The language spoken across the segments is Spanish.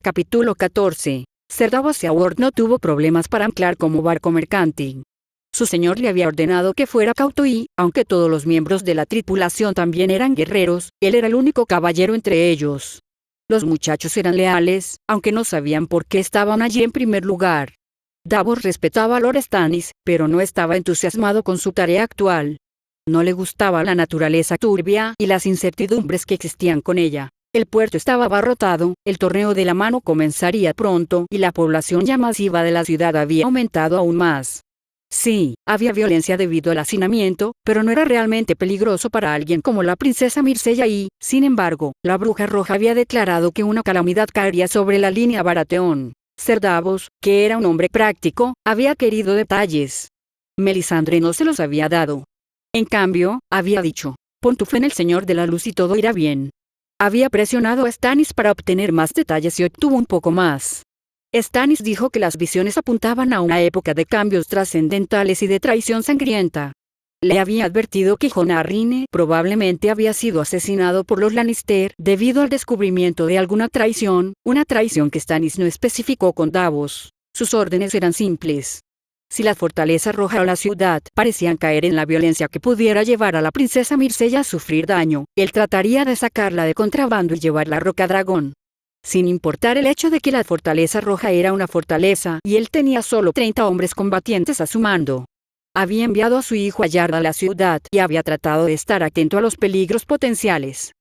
Capítulo 14. Sir Davos Seaworth no tuvo problemas para anclar como barco mercante. Su señor le había ordenado que fuera cauto y, aunque todos los miembros de la tripulación también eran guerreros, él era el único caballero entre ellos. Los muchachos eran leales, aunque no sabían por qué estaban allí en primer lugar. Davos respetaba a Lord Stannis, pero no estaba entusiasmado con su tarea actual. No le gustaba la naturaleza turbia y las incertidumbres que existían con ella. El puerto estaba abarrotado, el torneo de la mano comenzaría pronto y la población ya masiva de la ciudad había aumentado aún más. Sí, había violencia debido al hacinamiento, pero no era realmente peligroso para alguien como la princesa Myrcella y, sin embargo, la bruja roja había declarado que una calamidad caería sobre la línea Baratheon. Sir Davos, que era un hombre práctico, había querido detalles. Melisandre no se los había dado. En cambio, había dicho, pon tu fe en el Señor de la Luz y todo irá bien. Había presionado a Stannis para obtener más detalles y obtuvo un poco más. Stannis dijo que las visiones apuntaban a una época de cambios trascendentales y de traición sangrienta. Le había advertido que Jon Arryn probablemente había sido asesinado por los Lannister debido al descubrimiento de alguna traición, una traición que Stannis no especificó con Davos. Sus órdenes eran simples. Si la fortaleza roja o la ciudad parecían caer en la violencia que pudiera llevar a la princesa Myrcella a sufrir daño, él trataría de sacarla de contrabando y llevarla a Rocadragón. Sin importar el hecho de que la fortaleza roja era una fortaleza y él tenía solo 30 hombres combatientes a su mando. Había enviado a su hijo a Yard a la ciudad y había tratado de estar atento a los peligros potenciales.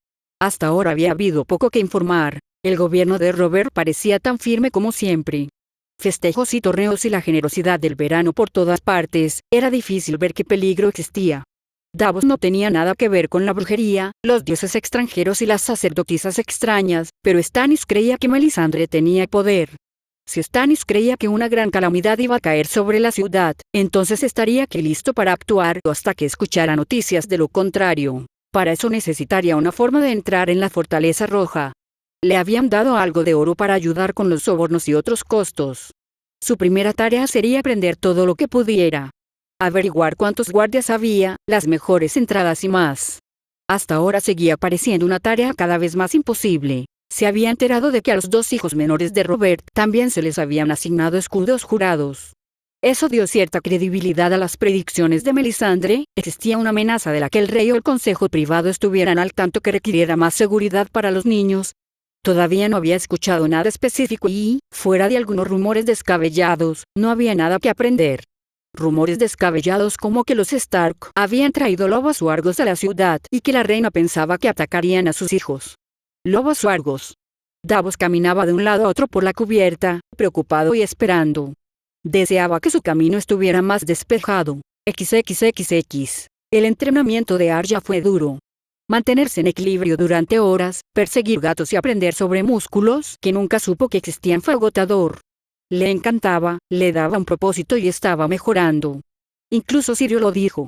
Hasta ahora había habido poco que informar. El gobierno de Robert parecía tan firme como siempre. Festejos y torneos y la generosidad del verano por todas partes, era difícil ver qué peligro existía. Davos no tenía nada que ver con la brujería, los dioses extranjeros y las sacerdotisas extrañas, pero Stannis creía que Melisandre tenía poder. Si Stannis creía que una gran calamidad iba a caer sobre la ciudad, entonces estaría aquí listo para actuar hasta que escuchara noticias de lo contrario. Para eso necesitaría una forma de entrar en la fortaleza roja. Le habían dado algo de oro para ayudar con los sobornos y otros costos. Su primera tarea sería aprender todo lo que pudiera. Averiguar cuántos guardias había, las mejores entradas y más. Hasta ahora seguía pareciendo una tarea cada vez más imposible. Se había enterado de que a los dos hijos menores de Robert también se les habían asignado escudos jurados. Eso dio cierta credibilidad a las predicciones de Melisandre. Existía una amenaza de la que el rey o el consejo privado estuvieran al tanto que requiriera más seguridad para los niños. Todavía no había escuchado nada específico y, fuera de algunos rumores descabellados, no había nada que aprender. Rumores descabellados como que los Stark habían traído lobos huargos a la ciudad y que la reina pensaba que atacarían a sus hijos. Lobos huargos. Davos caminaba de un lado a otro por la cubierta, preocupado y esperando. Deseaba que su camino estuviera más despejado. XXXX. El entrenamiento de Arya fue duro. Mantenerse en equilibrio durante horas, perseguir gatos y aprender sobre músculos que nunca supo que existían fue agotador. Le encantaba, le daba un propósito y estaba mejorando. Incluso Syrio lo dijo.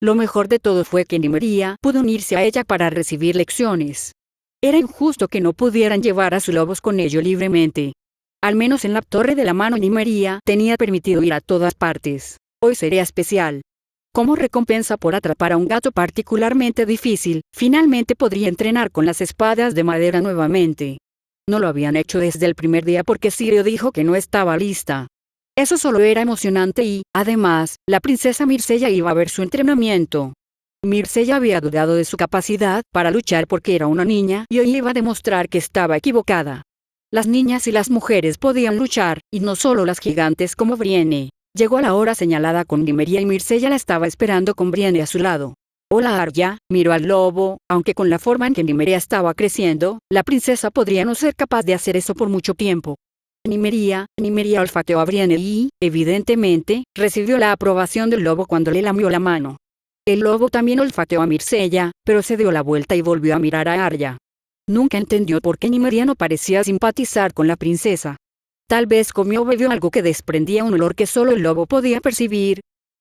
Lo mejor de todo fue que Nymeria pudo unirse a ella para recibir lecciones. Era injusto que no pudieran llevar a sus lobos con ellos libremente. Al menos en la torre de la mano Nymeria tenía permitido ir a todas partes. Hoy sería especial. Como recompensa por atrapar a un gato particularmente difícil, finalmente podría entrenar con las espadas de madera nuevamente. No lo habían hecho desde el primer día porque Syrio dijo que no estaba lista. Eso solo era emocionante y, además, la princesa Myrcella iba a ver su entrenamiento. Myrcella había dudado de su capacidad para luchar porque era una niña y hoy iba a demostrar que estaba equivocada. Las niñas y las mujeres podían luchar, y no solo las gigantes como Brienne. Llegó a la hora señalada con Nymeria y Myrcella la estaba esperando con Brienne a su lado. Hola Arya, miró al lobo, aunque con la forma en que Nymeria estaba creciendo, la princesa podría no ser capaz de hacer eso por mucho tiempo. Nymeria olfateó a Brienne y, evidentemente, recibió la aprobación del lobo cuando le lamió la mano. El lobo también olfateó a Myrcella, pero se dio la vuelta y volvió a mirar a Arya. Nunca entendió por qué Nymeria no parecía simpatizar con la princesa. Tal vez comió o bebió algo que desprendía un olor que solo el lobo podía percibir.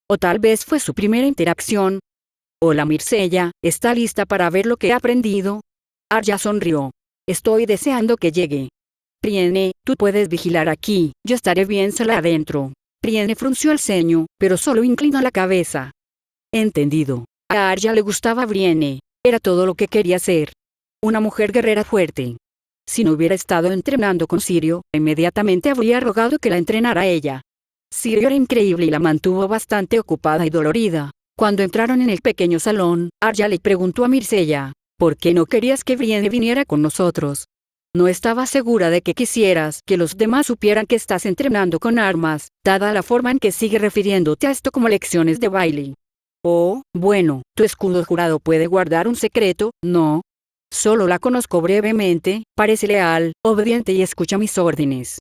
O tal vez fue su primera interacción. Hola Myrcella, ¿está lista para ver lo que he aprendido? Arya sonrió. Estoy deseando que llegue. Brienne, tú puedes vigilar aquí, yo estaré bien sola adentro. Brienne frunció el ceño, pero solo inclinó la cabeza. Entendido. A Arya le gustaba Brienne. Era todo lo que quería ser. Una mujer guerrera fuerte. Si no hubiera estado entrenando con Sirio, inmediatamente habría rogado que la entrenara ella. Sirio era increíble y la mantuvo bastante ocupada y dolorida. Cuando entraron en el pequeño salón, Arya le preguntó a Mircea, ¿por qué no querías que Brienne viniera con nosotros? No estaba segura de que quisieras que los demás supieran que estás entrenando con armas, dada la forma en que sigue refiriéndote a esto como lecciones de baile. Oh, bueno, tu escudo jurado puede guardar un secreto, ¿no? Solo la conozco brevemente, parece leal, obediente y escucha mis órdenes.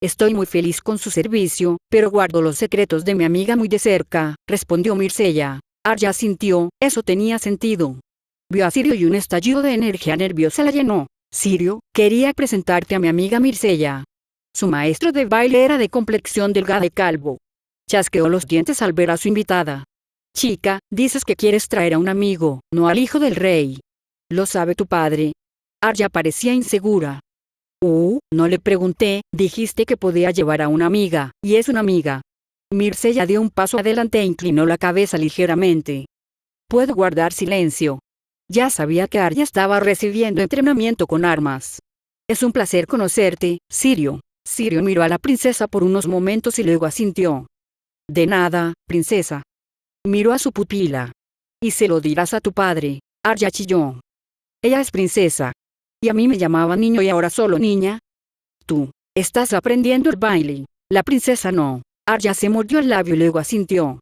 Estoy muy feliz con su servicio, pero guardo los secretos de mi amiga muy de cerca, respondió Mircea. Arya sintió, eso tenía sentido. Vio a Sirio y un estallido de energía nerviosa la llenó. Sirio, quería presentarte a mi amiga Mircea. Su maestro de baile era de complexión delgada y calvo. Chasqueó los dientes al ver a su invitada. Chica, dices que quieres traer a un amigo, no al hijo del rey. ¿Lo sabe tu padre? Arya parecía insegura. No le pregunté, dijiste que podía llevar a una amiga, y es una amiga. Mircea dio un paso adelante e inclinó la cabeza ligeramente. Puedo guardar silencio. Ya sabía que Arya estaba recibiendo entrenamiento con armas. Es un placer conocerte, Sirio. Sirio miró a la princesa por unos momentos y luego asintió. De nada, princesa. Miró a su pupila. Y se lo dirás a tu padre. Arya chilló. Ella es princesa. Y a mí me llamaba niño y ahora solo niña. Tú, estás aprendiendo el baile. La princesa no. Arya se mordió el labio y luego asintió.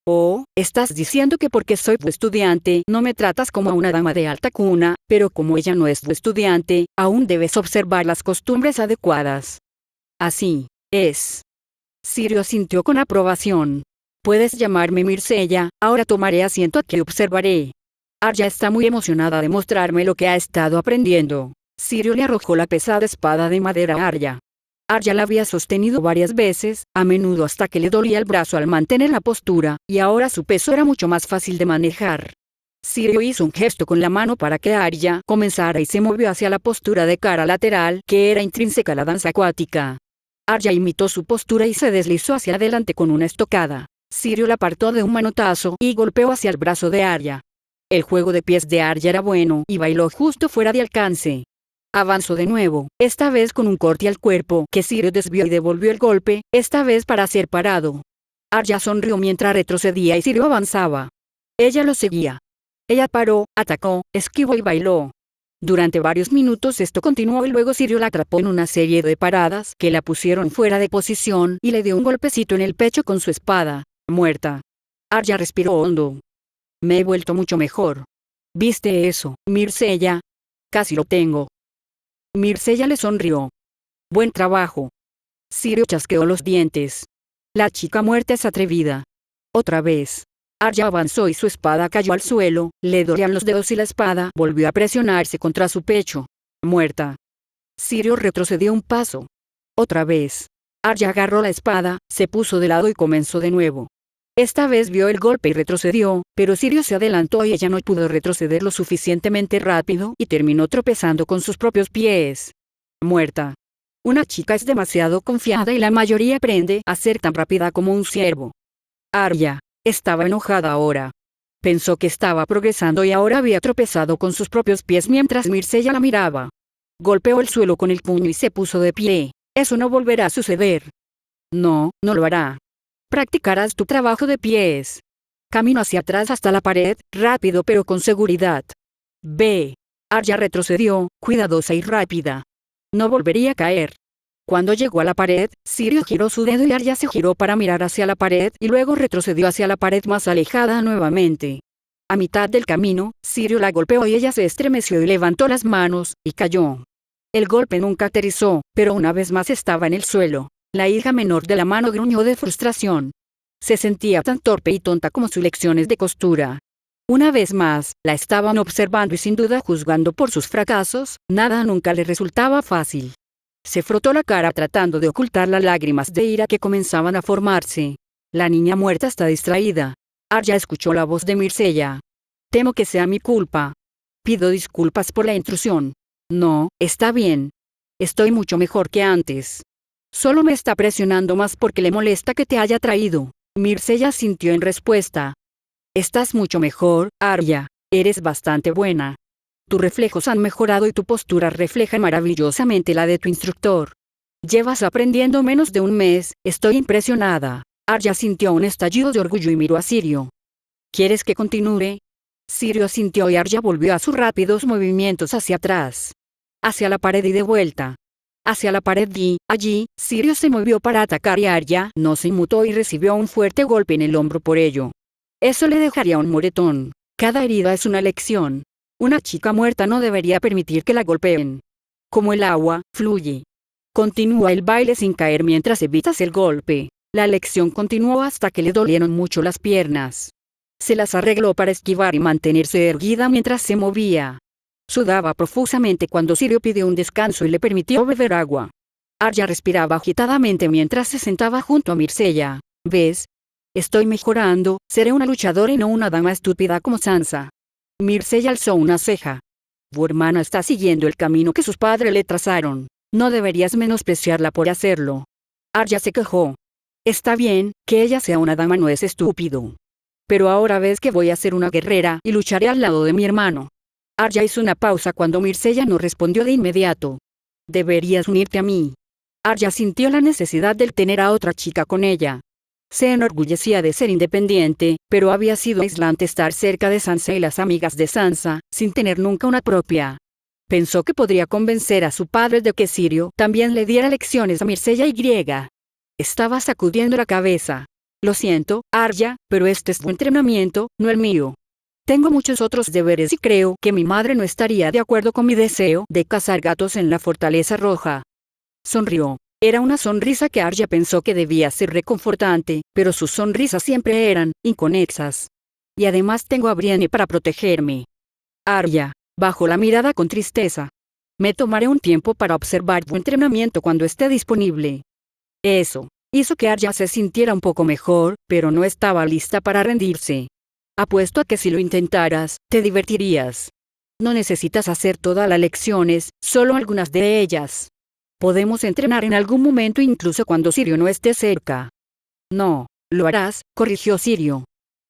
Oh, estás diciendo que porque soy tu estudiante no me tratas como a una dama de alta cuna, pero como ella no es tu estudiante, aún debes observar las costumbres adecuadas. Así es. Sirio asintió con aprobación. Puedes llamarme Mircea, ahora tomaré asiento aquí y observaré. Arya está muy emocionada de mostrarme lo que ha estado aprendiendo. Sirio le arrojó la pesada espada de madera a Arya. Arya la había sostenido varias veces, a menudo hasta que le dolía el brazo al mantener la postura, y ahora su peso era mucho más fácil de manejar. Sirio hizo un gesto con la mano para que Arya comenzara y se movió hacia la postura de cara lateral, que era intrínseca a la danza acuática. Arya imitó su postura y se deslizó hacia adelante con una estocada. Sirio la apartó de un manotazo y golpeó hacia el brazo de Arya. El juego de pies de Arya era bueno y bailó justo fuera de alcance. Avanzó de nuevo, esta vez con un corte al cuerpo que Sirio desvió y devolvió el golpe, esta vez para ser parado. Arya sonrió mientras retrocedía y Sirio avanzaba. Ella lo seguía. Ella paró, atacó, esquivó y bailó. Durante varios minutos esto continuó y luego Sirio la atrapó en una serie de paradas que la pusieron fuera de posición y le dio un golpecito en el pecho con su espada, muerta. Arya respiró hondo. Me he vuelto mucho mejor. ¿Viste eso, Mircea? Casi lo tengo. Mircea le sonrió. Buen trabajo. Sirio chasqueó los dientes. La chica muerta es atrevida. Otra vez. Arya avanzó y su espada cayó al suelo, le dolían los dedos y la espada volvió a presionarse contra su pecho. Muerta. Sirio retrocedió un paso. Otra vez. Arya agarró la espada, se puso de lado y comenzó de nuevo. Esta vez vio el golpe y retrocedió, pero Sirio se adelantó y ella no pudo retroceder lo suficientemente rápido y terminó tropezando con sus propios pies. Muerta. Una chica es demasiado confiada y la mayoría aprende a ser tan rápida como un ciervo. Arya estaba enojada ahora. Pensó que estaba progresando y ahora había tropezado con sus propios pies mientras Mircea la miraba. Golpeó el suelo con el puño y se puso de pie. Eso no volverá a suceder. No, no lo hará. Practicarás tu trabajo de pies. Camino hacia atrás hasta la pared, rápido pero con seguridad. Ve. Arya retrocedió, cuidadosa y rápida. No volvería a caer. Cuando llegó a la pared, Sirio giró su dedo y Arya se giró para mirar hacia la pared y luego retrocedió hacia la pared más alejada nuevamente. A mitad del camino, Sirio la golpeó y ella se estremeció y levantó las manos, y cayó. El golpe nunca aterrizó, pero una vez más estaba en el suelo. La hija menor de la mano gruñó de frustración. Se sentía tan torpe y tonta como sus lecciones de costura. Una vez más, la estaban observando y sin duda juzgando por sus fracasos, nada nunca le resultaba fácil. Se frotó la cara tratando de ocultar las lágrimas de ira que comenzaban a formarse. La niña muerta está distraída. Arya escuchó la voz de Mircea. Temo que sea mi culpa. Pido disculpas por la intrusión. No, está bien. Estoy mucho mejor que antes. Solo me está presionando más porque le molesta que te haya traído. Mircea sintió en respuesta. Estás mucho mejor, Arya. Eres bastante buena. tus reflejos han mejorado y tu postura refleja maravillosamente la de tu instructor. Llevas aprendiendo menos de un mes, estoy impresionada. Arya sintió un estallido de orgullo y miró a Sirio. ¿Quieres que continúe? Sirio asintió y Arya volvió a sus rápidos movimientos hacia atrás. Hacia la pared y de vuelta. Hacia la pared y, allí, Sirio se movió para atacar y Arya no se inmutó y recibió un fuerte golpe en el hombro por ello. Eso le dejaría un moretón. Cada herida es una lección. Una chica muerta no debería permitir que la golpeen. Como el agua, fluye. Continúa el baile sin caer mientras evitas el golpe. La lección continuó hasta que le dolieron mucho las piernas. Se las arregló para esquivar y mantenerse erguida mientras se movía. Sudaba profusamente cuando Sirio pidió un descanso y le permitió beber agua. Arya respiraba agitadamente mientras se sentaba junto a Mircea. ¿Ves? Estoy mejorando, seré una luchadora y no una dama estúpida como Sansa. Mircea alzó una ceja. Tu hermana está siguiendo el camino que sus padres le trazaron. No deberías menospreciarla por hacerlo. Arya se quejó. Está bien, que ella sea una dama no es estúpido. Pero ahora ves que voy a ser una guerrera y lucharé al lado de mi hermano. Arya hizo una pausa cuando Mircea no respondió de inmediato. Deberías unirte a mí. Arya sintió la necesidad de tener a otra chica con ella. Se enorgullecía de ser independiente, pero había sido aislante estar cerca de Sansa y las amigas de Sansa, sin tener nunca una propia. Pensó que podría convencer a su padre de que Sirio también le diera lecciones a Mircea y. Estaba sacudiendo la cabeza. Lo siento, Arya, pero este es tu entrenamiento, no el mío. Tengo muchos otros deberes y creo que mi madre no estaría de acuerdo con mi deseo de cazar gatos en la Fortaleza Roja. Sonrió. Era una sonrisa que Arya pensó que debía ser reconfortante, pero sus sonrisas siempre eran inconexas. Y además tengo a Brienne para protegerme. Arya bajó la mirada con tristeza. Me tomaré un tiempo para observar tu entrenamiento cuando esté disponible. Eso hizo que Arya se sintiera un poco mejor, pero no estaba lista para rendirse. Apuesto a que si lo intentaras, te divertirías. No necesitas hacer todas las lecciones, solo algunas de ellas. Podemos entrenar en algún momento incluso cuando Sirio no esté cerca. No, lo harás, corrigió Sirio.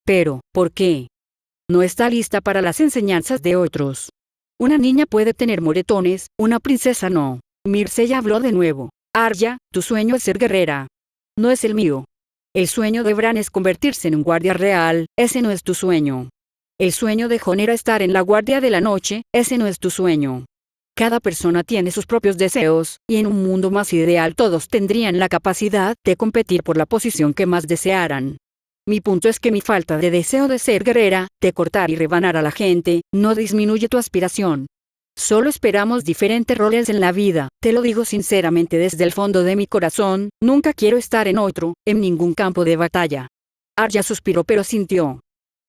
Pero, ¿por qué? No está lista para las enseñanzas de otros. Una niña puede tener moretones, una princesa no. Mircea habló de nuevo. Arya, tu sueño es ser guerrera. No es el mío. El sueño de Bran es convertirse en un guardia real, ese no es tu sueño. El sueño de Jon era estar en la guardia de la noche, ese no es tu sueño. Cada persona tiene sus propios deseos, y en un mundo más ideal todos tendrían la capacidad de competir por la posición que más desearan. Mi punto es que mi falta de deseo de ser guerrera, de cortar y rebanar a la gente, no disminuye tu aspiración. Solo esperamos diferentes roles en la vida, te lo digo sinceramente desde el fondo de mi corazón, nunca quiero estar en otro, en ningún campo de batalla. Arya suspiró pero sintió.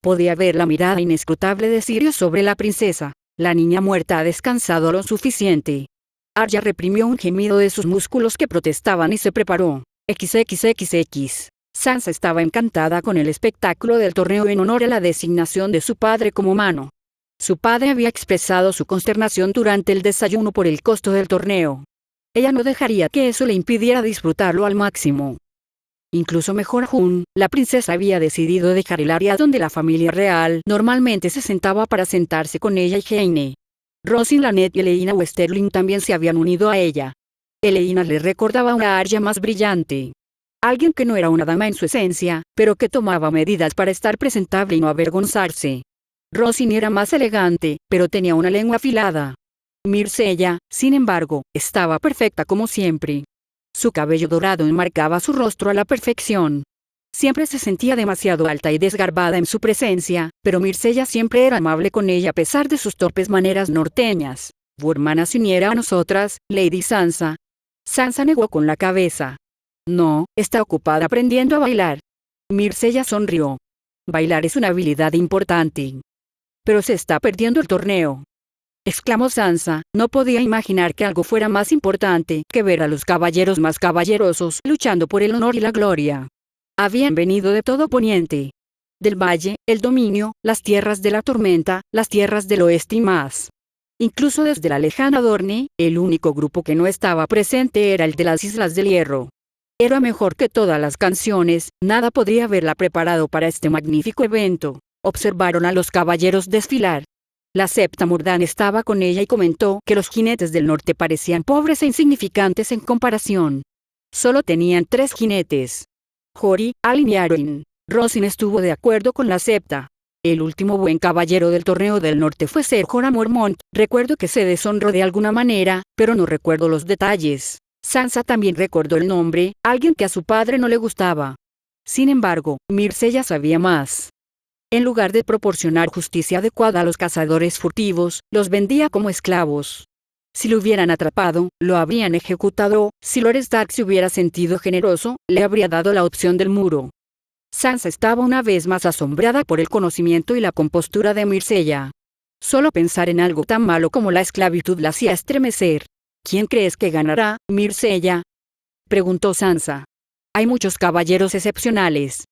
Podía ver la mirada inescrutable de Sirio sobre la princesa. La niña muerta ha descansado lo suficiente. Arya reprimió un gemido de sus músculos que protestaban y se preparó. XXXX. Sansa estaba encantada con el espectáculo del torneo en honor a la designación de su padre como mano. Su padre había expresado su consternación durante el desayuno por el costo del torneo. Ella no dejaría que eso le impidiera disfrutarlo al máximo. Incluso mejor aún, la princesa había decidido dejar el área donde la familia real normalmente se sentaba para sentarse con ella y Jaime. Rosin Lanet y Eleina Westerling también se habían unido a ella. Eleina le recordaba una Arya más brillante. Alguien que no era una dama en su esencia, pero que tomaba medidas para estar presentable y no avergonzarse. Rosin era más elegante, pero tenía una lengua afilada. Mircea, sin embargo, estaba perfecta como siempre. Su cabello dorado enmarcaba su rostro a la perfección. Siempre se sentía demasiado alta y desgarbada en su presencia, pero Mircea siempre era amable con ella a pesar de sus torpes maneras norteñas. Tu hermana se uniera a nosotras, Lady Sansa. Sansa negó con la cabeza. No, está ocupada aprendiendo a bailar. Mircea sonrió. Bailar es una habilidad importante. Pero se está perdiendo el torneo. Exclamó Sansa, no podía imaginar que algo fuera más importante que ver a los caballeros más caballerosos luchando por el honor y la gloria. Habían venido de todo Poniente. Del Valle, el Dominio, las tierras de la Tormenta, las tierras del Oeste y más. Incluso desde la lejana Dorne, el único grupo que no estaba presente era el de las Islas del Hierro. Era mejor que todas las canciones, nada podría haberla preparado para este magnífico evento. Observaron a los caballeros desfilar. La Septamurdan estaba con ella y comentó que los jinetes del norte parecían pobres e insignificantes en comparación. Solo tenían 3 jinetes. Jori, Alin y Arin. Rosin estuvo de acuerdo con la Septa. El último buen caballero del torneo del norte fue Ser Jorah Mormont. Recuerdo que se deshonró de alguna manera, pero no recuerdo los detalles. Sansa también recordó el nombre, alguien que a su padre no le gustaba. Sin embargo, Myrcella sabía más. En lugar de proporcionar justicia adecuada a los cazadores furtivos, los vendía como esclavos. Si lo hubieran atrapado, lo habrían ejecutado. Si Lord Stark se hubiera sentido generoso, le habría dado la opción del muro. Sansa estaba una vez más asombrada por el conocimiento y la compostura de Myrcella. Solo pensar en algo tan malo como la esclavitud la hacía estremecer. ¿Quién crees que ganará, Myrcella?, preguntó Sansa. Hay muchos caballeros excepcionales.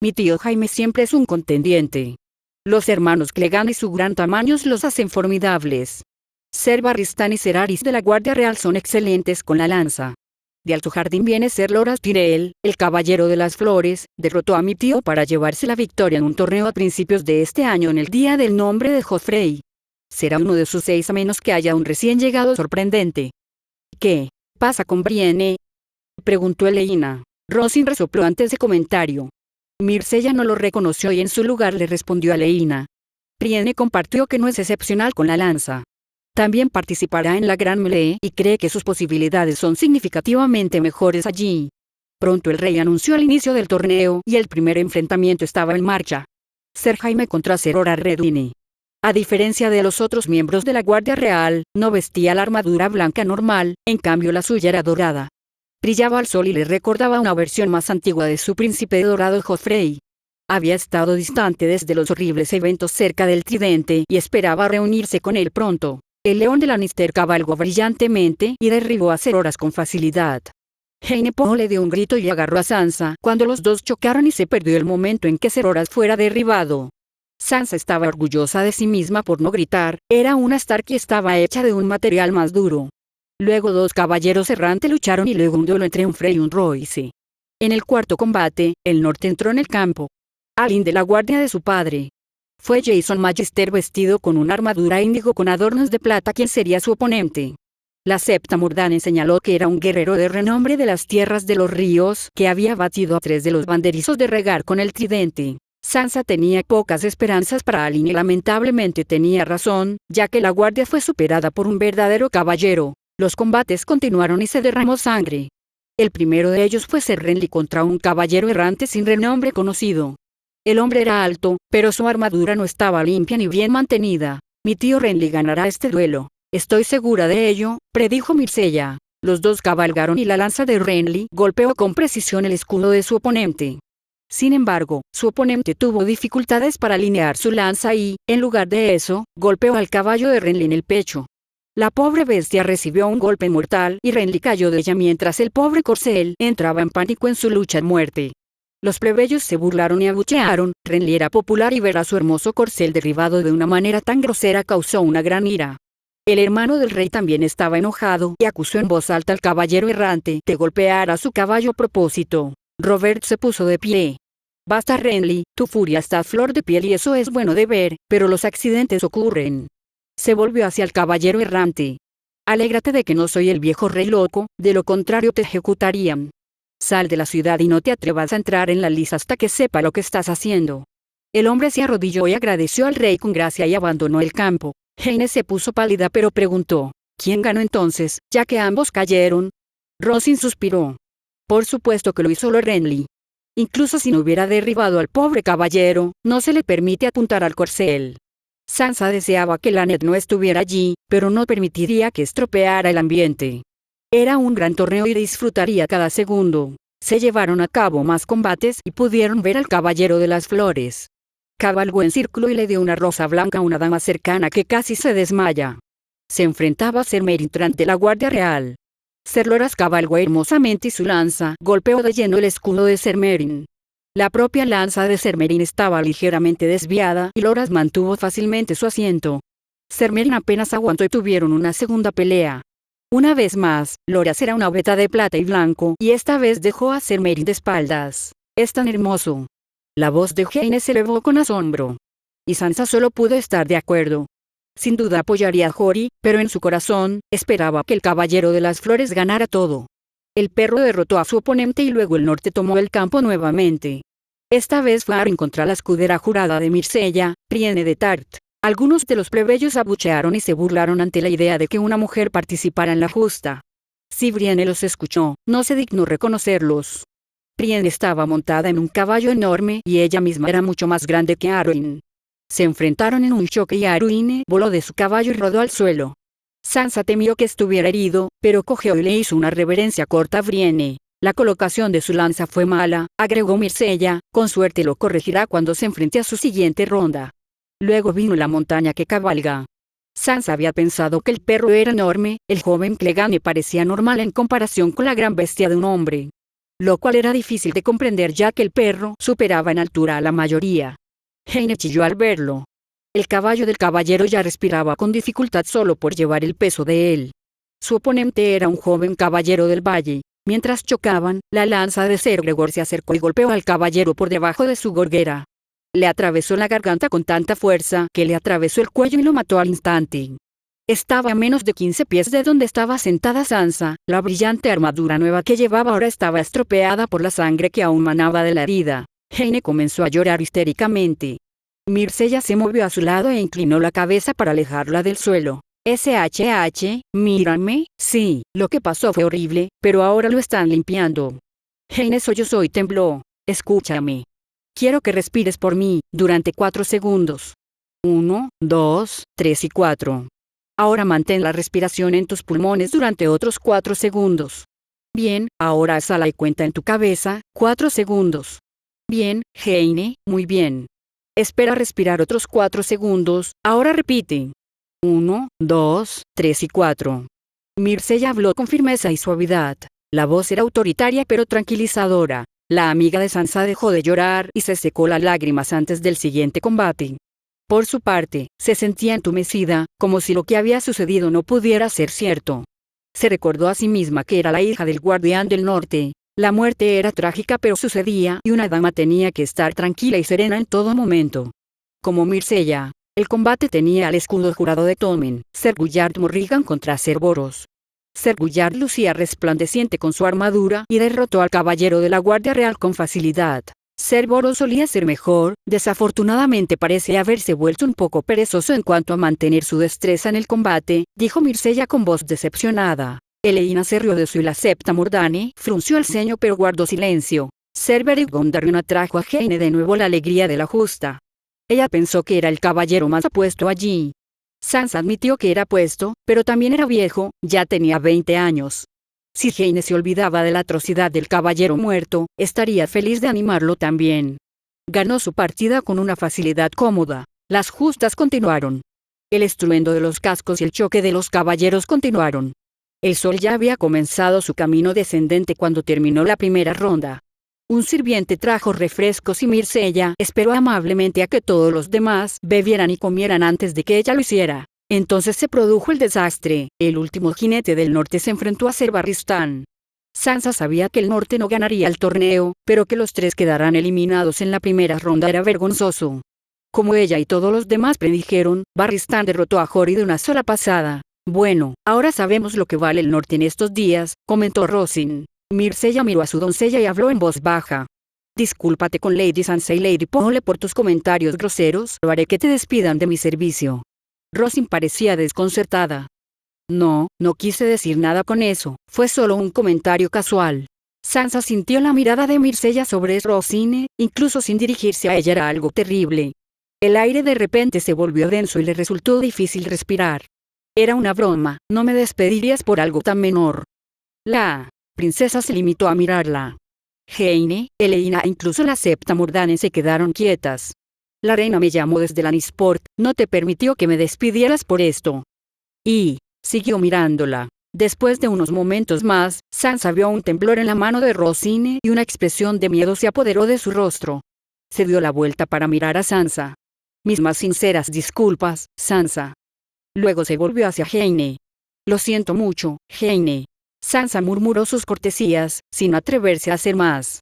Mi tío Jaime siempre es un contendiente. Los hermanos Clegane y su gran tamaño los hacen formidables. Ser Barristan y Ser Aris de la Guardia Real son excelentes con la lanza. De Alto Jardín viene Ser Loras Tyrell, el caballero de las flores, derrotó a mi tío para llevarse la victoria en un torneo a principios de este año en el día del nombre de Joffrey. Será uno de sus 6 a menos que haya un recién llegado sorprendente. ¿Qué pasa con Brienne?, preguntó Eleina. Rosin resopló antes de comentario. Myrcella no lo reconoció y en su lugar le respondió a Eleina. Brienne compartió que no es excepcional con la lanza. También participará en la Gran Melee y cree que sus posibilidades son significativamente mejores allí. Pronto el rey anunció el inicio del torneo y el primer enfrentamiento estaba en marcha. Ser Jaime contra Ser Ora Redwine. A diferencia de los otros miembros de la Guardia Real, no vestía la armadura blanca normal, en cambio la suya era dorada. Brillaba al sol y le recordaba una versión más antigua de su príncipe dorado Joffrey. Había estado distante desde los horribles eventos cerca del Tridente y esperaba reunirse con él pronto. El león de Lannister cabalgó brillantemente y derribó a Ser Horas con facilidad. Jaime Poe le dio un grito y agarró a Sansa cuando los dos chocaron y se perdió el momento en que Ser Horas fuera derribado. Sansa estaba orgullosa de sí misma por no gritar, era una Stark y estaba hecha de un material más duro. Luego 2 caballeros errantes lucharon y luego un duelo entre un Frey y un Royce. En el cuarto combate, el norte entró en el campo. Alyn de la guardia de su padre. Fue Jason Magister vestido con una armadura índigo con adornos de plata quien sería su oponente. La Septamurdan señaló que era un guerrero de renombre de las tierras de los ríos que había batido a 3 de los banderizos de Rhaegar con el tridente. Sansa tenía pocas esperanzas para Alyn y lamentablemente tenía razón, ya que la guardia fue superada por un verdadero caballero. Los combates continuaron y se derramó sangre. El primero de ellos fue Ser Renly contra un caballero errante sin renombre conocido. El hombre era alto, pero su armadura no estaba limpia ni bien mantenida. Mi tío Renly ganará este duelo. Estoy segura de ello, predijo Myrcella. Los dos cabalgaron y la lanza de Renly golpeó con precisión el escudo de su oponente. Sin embargo, su oponente tuvo dificultades para alinear su lanza y, en lugar de eso, golpeó al caballo de Renly en el pecho. La pobre bestia recibió un golpe mortal y Renly cayó de ella mientras el pobre corcel entraba en pánico en su lucha a muerte. Los plebeyos se burlaron y abuchearon. Renly era popular y ver a su hermoso corcel derribado de una manera tan grosera causó una gran ira. El hermano del rey también estaba enojado y acusó en voz alta al caballero errante de golpear a su caballo a propósito. Robert se puso de pie. Basta Renly, tu furia está a flor de piel y eso es bueno de ver, pero los accidentes ocurren. Se volvió hacia el caballero errante. Alégrate de que no soy el viejo rey loco, de lo contrario te ejecutarían. Sal de la ciudad y no te atrevas a entrar en la liza hasta que sepa lo que estás haciendo. El hombre se arrodilló y agradeció al rey con gracia y abandonó el campo. Jaime se puso pálida pero preguntó, ¿quién ganó entonces, ya que ambos cayeron? Rosin suspiró. Por supuesto que lo hizo Lord Renly. Incluso si no hubiera derribado al pobre caballero, no se le permite apuntar al corcel. Sansa deseaba que Laned no estuviera allí, pero no permitiría que estropeara el ambiente. Era un gran torneo y disfrutaría cada segundo. Se llevaron a cabo más combates y pudieron ver al caballero de las flores. Cabalgó en círculo y le dio una rosa blanca a una dama cercana que casi se desmaya. Se enfrentaba a Ser Meryn ante la Guardia Real. Ser Loras cabalgó hermosamente y su lanza golpeó de lleno el escudo de Ser Meryn. La propia lanza de Ser Meryn estaba ligeramente desviada y Loras mantuvo fácilmente su asiento. Ser Meryn apenas aguantó y tuvieron una segunda pelea. Una vez más, Loras era una veta de plata y blanco y esta vez dejó a Ser Meryn de espaldas. Es tan hermoso. La voz de Jaime se elevó con asombro. Y Sansa solo pudo estar de acuerdo. Sin duda apoyaría a Jory, pero en su corazón, esperaba que el Caballero de las Flores ganara todo. El perro derrotó a su oponente y luego el norte tomó el campo nuevamente. Esta vez fue a encontrar la escudera jurada de Myrcella, Brienne de Tart. Algunos de los plebeyos abuchearon y se burlaron ante la idea de que una mujer participara en la justa. Si Brienne los escuchó, no se dignó reconocerlos. Brienne estaba montada en un caballo enorme y ella misma era mucho más grande que Arwen. Se enfrentaron en un choque y Arwen voló de su caballo y rodó al suelo. Sansa temió que estuviera herido, pero cogió y le hizo una reverencia corta a Brienne. La colocación de su lanza fue mala, agregó Myrcella, con suerte lo corregirá cuando se enfrente a su siguiente ronda. Luego vino la montaña que cabalga. Sansa había pensado que el perro era enorme, el joven Clegane parecía normal en comparación con la gran bestia de un hombre. Lo cual era difícil de comprender ya que el perro superaba en altura a la mayoría. Jaime chilló al verlo. El caballo del caballero ya respiraba con dificultad solo por llevar el peso de él. Su oponente era un joven caballero del valle. Mientras chocaban, la lanza de Ser Gregor se acercó y golpeó al caballero por debajo de su gorguera. Le atravesó la garganta con tanta fuerza que le atravesó el cuello y lo mató al instante. Estaba a menos de 15 pies de donde estaba sentada Sansa. La brillante armadura nueva que llevaba ahora estaba estropeada por la sangre que aún manaba de la herida. Jaime comenzó a llorar histéricamente. Myrcella se movió a su lado e inclinó la cabeza para alejarla del suelo. SHH, mírame, sí, lo que pasó fue horrible, pero ahora lo están limpiando. Jaime sollozó y tembló. Escúchame. Quiero que respires por mí, durante 4 segundos. 1, 2, 3 y 4. Ahora mantén la respiración en tus pulmones durante otros 4 segundos. Bien, ahora exhala y cuenta en tu cabeza, 4 segundos. Bien, Jaime, muy bien. Espera respirar otros 4 segundos, ahora repite. 1, 2, 3 y 4. Myrcella habló con firmeza y suavidad. La voz era autoritaria pero tranquilizadora. La amiga de Sansa dejó de llorar y se secó las lágrimas antes del siguiente combate. Por su parte, se sentía entumecida, como si lo que había sucedido no pudiera ser cierto. Se recordó a sí misma que era la hija del guardián del norte. La muerte era trágica pero sucedía y una dama tenía que estar tranquila y serena en todo momento. Como Myrcella, el combate tenía al escudo jurado de Tommen, Ser Gullard Morrigan contra Ser Boros. Ser Gullard lucía resplandeciente con su armadura y derrotó al caballero de la Guardia Real con facilidad. Ser Boros solía ser mejor, desafortunadamente parece haberse vuelto un poco perezoso en cuanto a mantener su destreza en el combate, dijo Myrcella con voz decepcionada. Eleina se rió de su y la Septa Mordane frunció el ceño pero guardó silencio. Ser Beregond Darrion atrajo a Jaime de nuevo la alegría de la justa. Ella pensó que era el caballero más apuesto allí. Sansa admitió que era apuesto, pero también era viejo, ya tenía 20 años. Si Jaime se olvidaba de la atrocidad del caballero muerto, estaría feliz de animarlo también. Ganó su partida con una facilidad cómoda. Las justas continuaron. El estruendo de los cascos y el choque de los caballeros continuaron. El sol ya había comenzado su camino descendente cuando terminó la primera ronda. Un sirviente trajo refrescos y Myrcella esperó amablemente a que todos los demás bebieran y comieran antes de que ella lo hiciera. Entonces se produjo el desastre. El último jinete del norte se enfrentó a Ser Barristan. Sansa sabía que el norte no ganaría el torneo, pero que los 3 quedaran eliminados en la primera ronda era vergonzoso. Como ella y todos los demás predijeron, Barristan derrotó a Jory de una sola pasada. Bueno, ahora sabemos lo que vale el norte en estos días, comentó Rosin. Myrcella miró a su doncella y habló en voz baja. Discúlpate con Lady Sansa y Lady Pole por tus comentarios groseros, o haré que te despidan de mi servicio. Rosin parecía desconcertada. No quise decir nada con eso, fue solo un comentario casual. Sansa sintió la mirada de Myrcella sobre Rosin, incluso sin dirigirse a ella era algo terrible. El aire de repente se volvió denso y le resultó difícil respirar. Era una broma, no me despedirías por algo tan menor. La princesa se limitó a mirarla. Jaime, Eleina e incluso la Septa Mordane se quedaron quietas. La reina me llamó desde Lannisport, no te permitió que me despidieras por esto. Y siguió mirándola. Después de unos momentos más, Sansa vio un temblor en la mano de Rosin y una expresión de miedo se apoderó de su rostro. Se dio la vuelta para mirar a Sansa. Mis más sinceras disculpas, Sansa. Luego se volvió hacia Jaime. Lo siento mucho, Jaime. Sansa murmuró sus cortesías, sin atreverse a hacer más.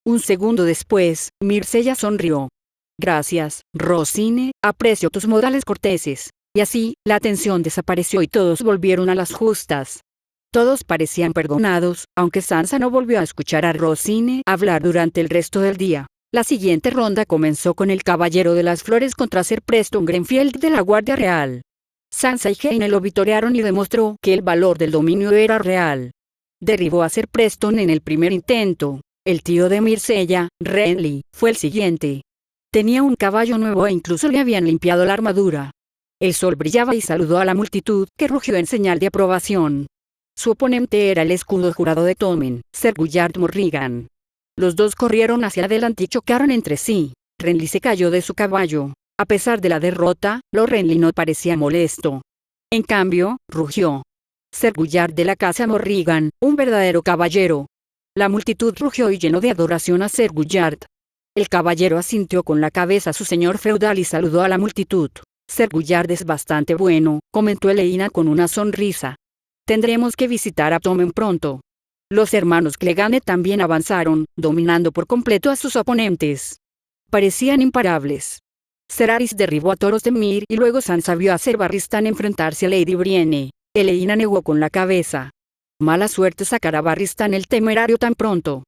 Un segundo después, Myrcella sonrió. Gracias, Rosin, aprecio tus modales corteses. Y así, la tensión desapareció y todos volvieron a las justas. Todos parecían perdonados, aunque Sansa no volvió a escuchar a Rosine hablar durante el resto del día. La siguiente ronda comenzó con el Caballero de las Flores contra Ser Preston Grenfield de la Guardia Real. Sansa y Jaime lo vitorearon y demostró que el valor del dominio era real. Derribó a Ser Preston en el primer intento. El tío de Myrcella, Renly, fue el siguiente. Tenía un caballo nuevo e incluso le habían limpiado la armadura. El sol brillaba y saludó a la multitud, que rugió en señal de aprobación. Su oponente era el escudo jurado de Tommen, Ser Gullard Morrigan. Los dos corrieron hacia adelante y chocaron entre sí. Renly se cayó de su caballo. A pesar de la derrota, Lord Renly no parecía molesto. En cambio, rugió. Ser Gullard de la casa Morrigan, un verdadero caballero. La multitud rugió y llenó de adoración a Ser Gullard. El caballero asintió con la cabeza a su señor feudal y saludó a la multitud. Ser Gullard es bastante bueno, comentó Eleina con una sonrisa. Tendremos que visitar a Tommen pronto. Los hermanos Clegane también avanzaron, dominando por completo a sus oponentes. Parecían imparables. Ser Aris derribó a Thoros de Myr y luego Sansa vio a Ser Barristan enfrentarse a Lady Brienne. Eleina negó con la cabeza. Mala suerte sacar a Barristan el temerario tan pronto.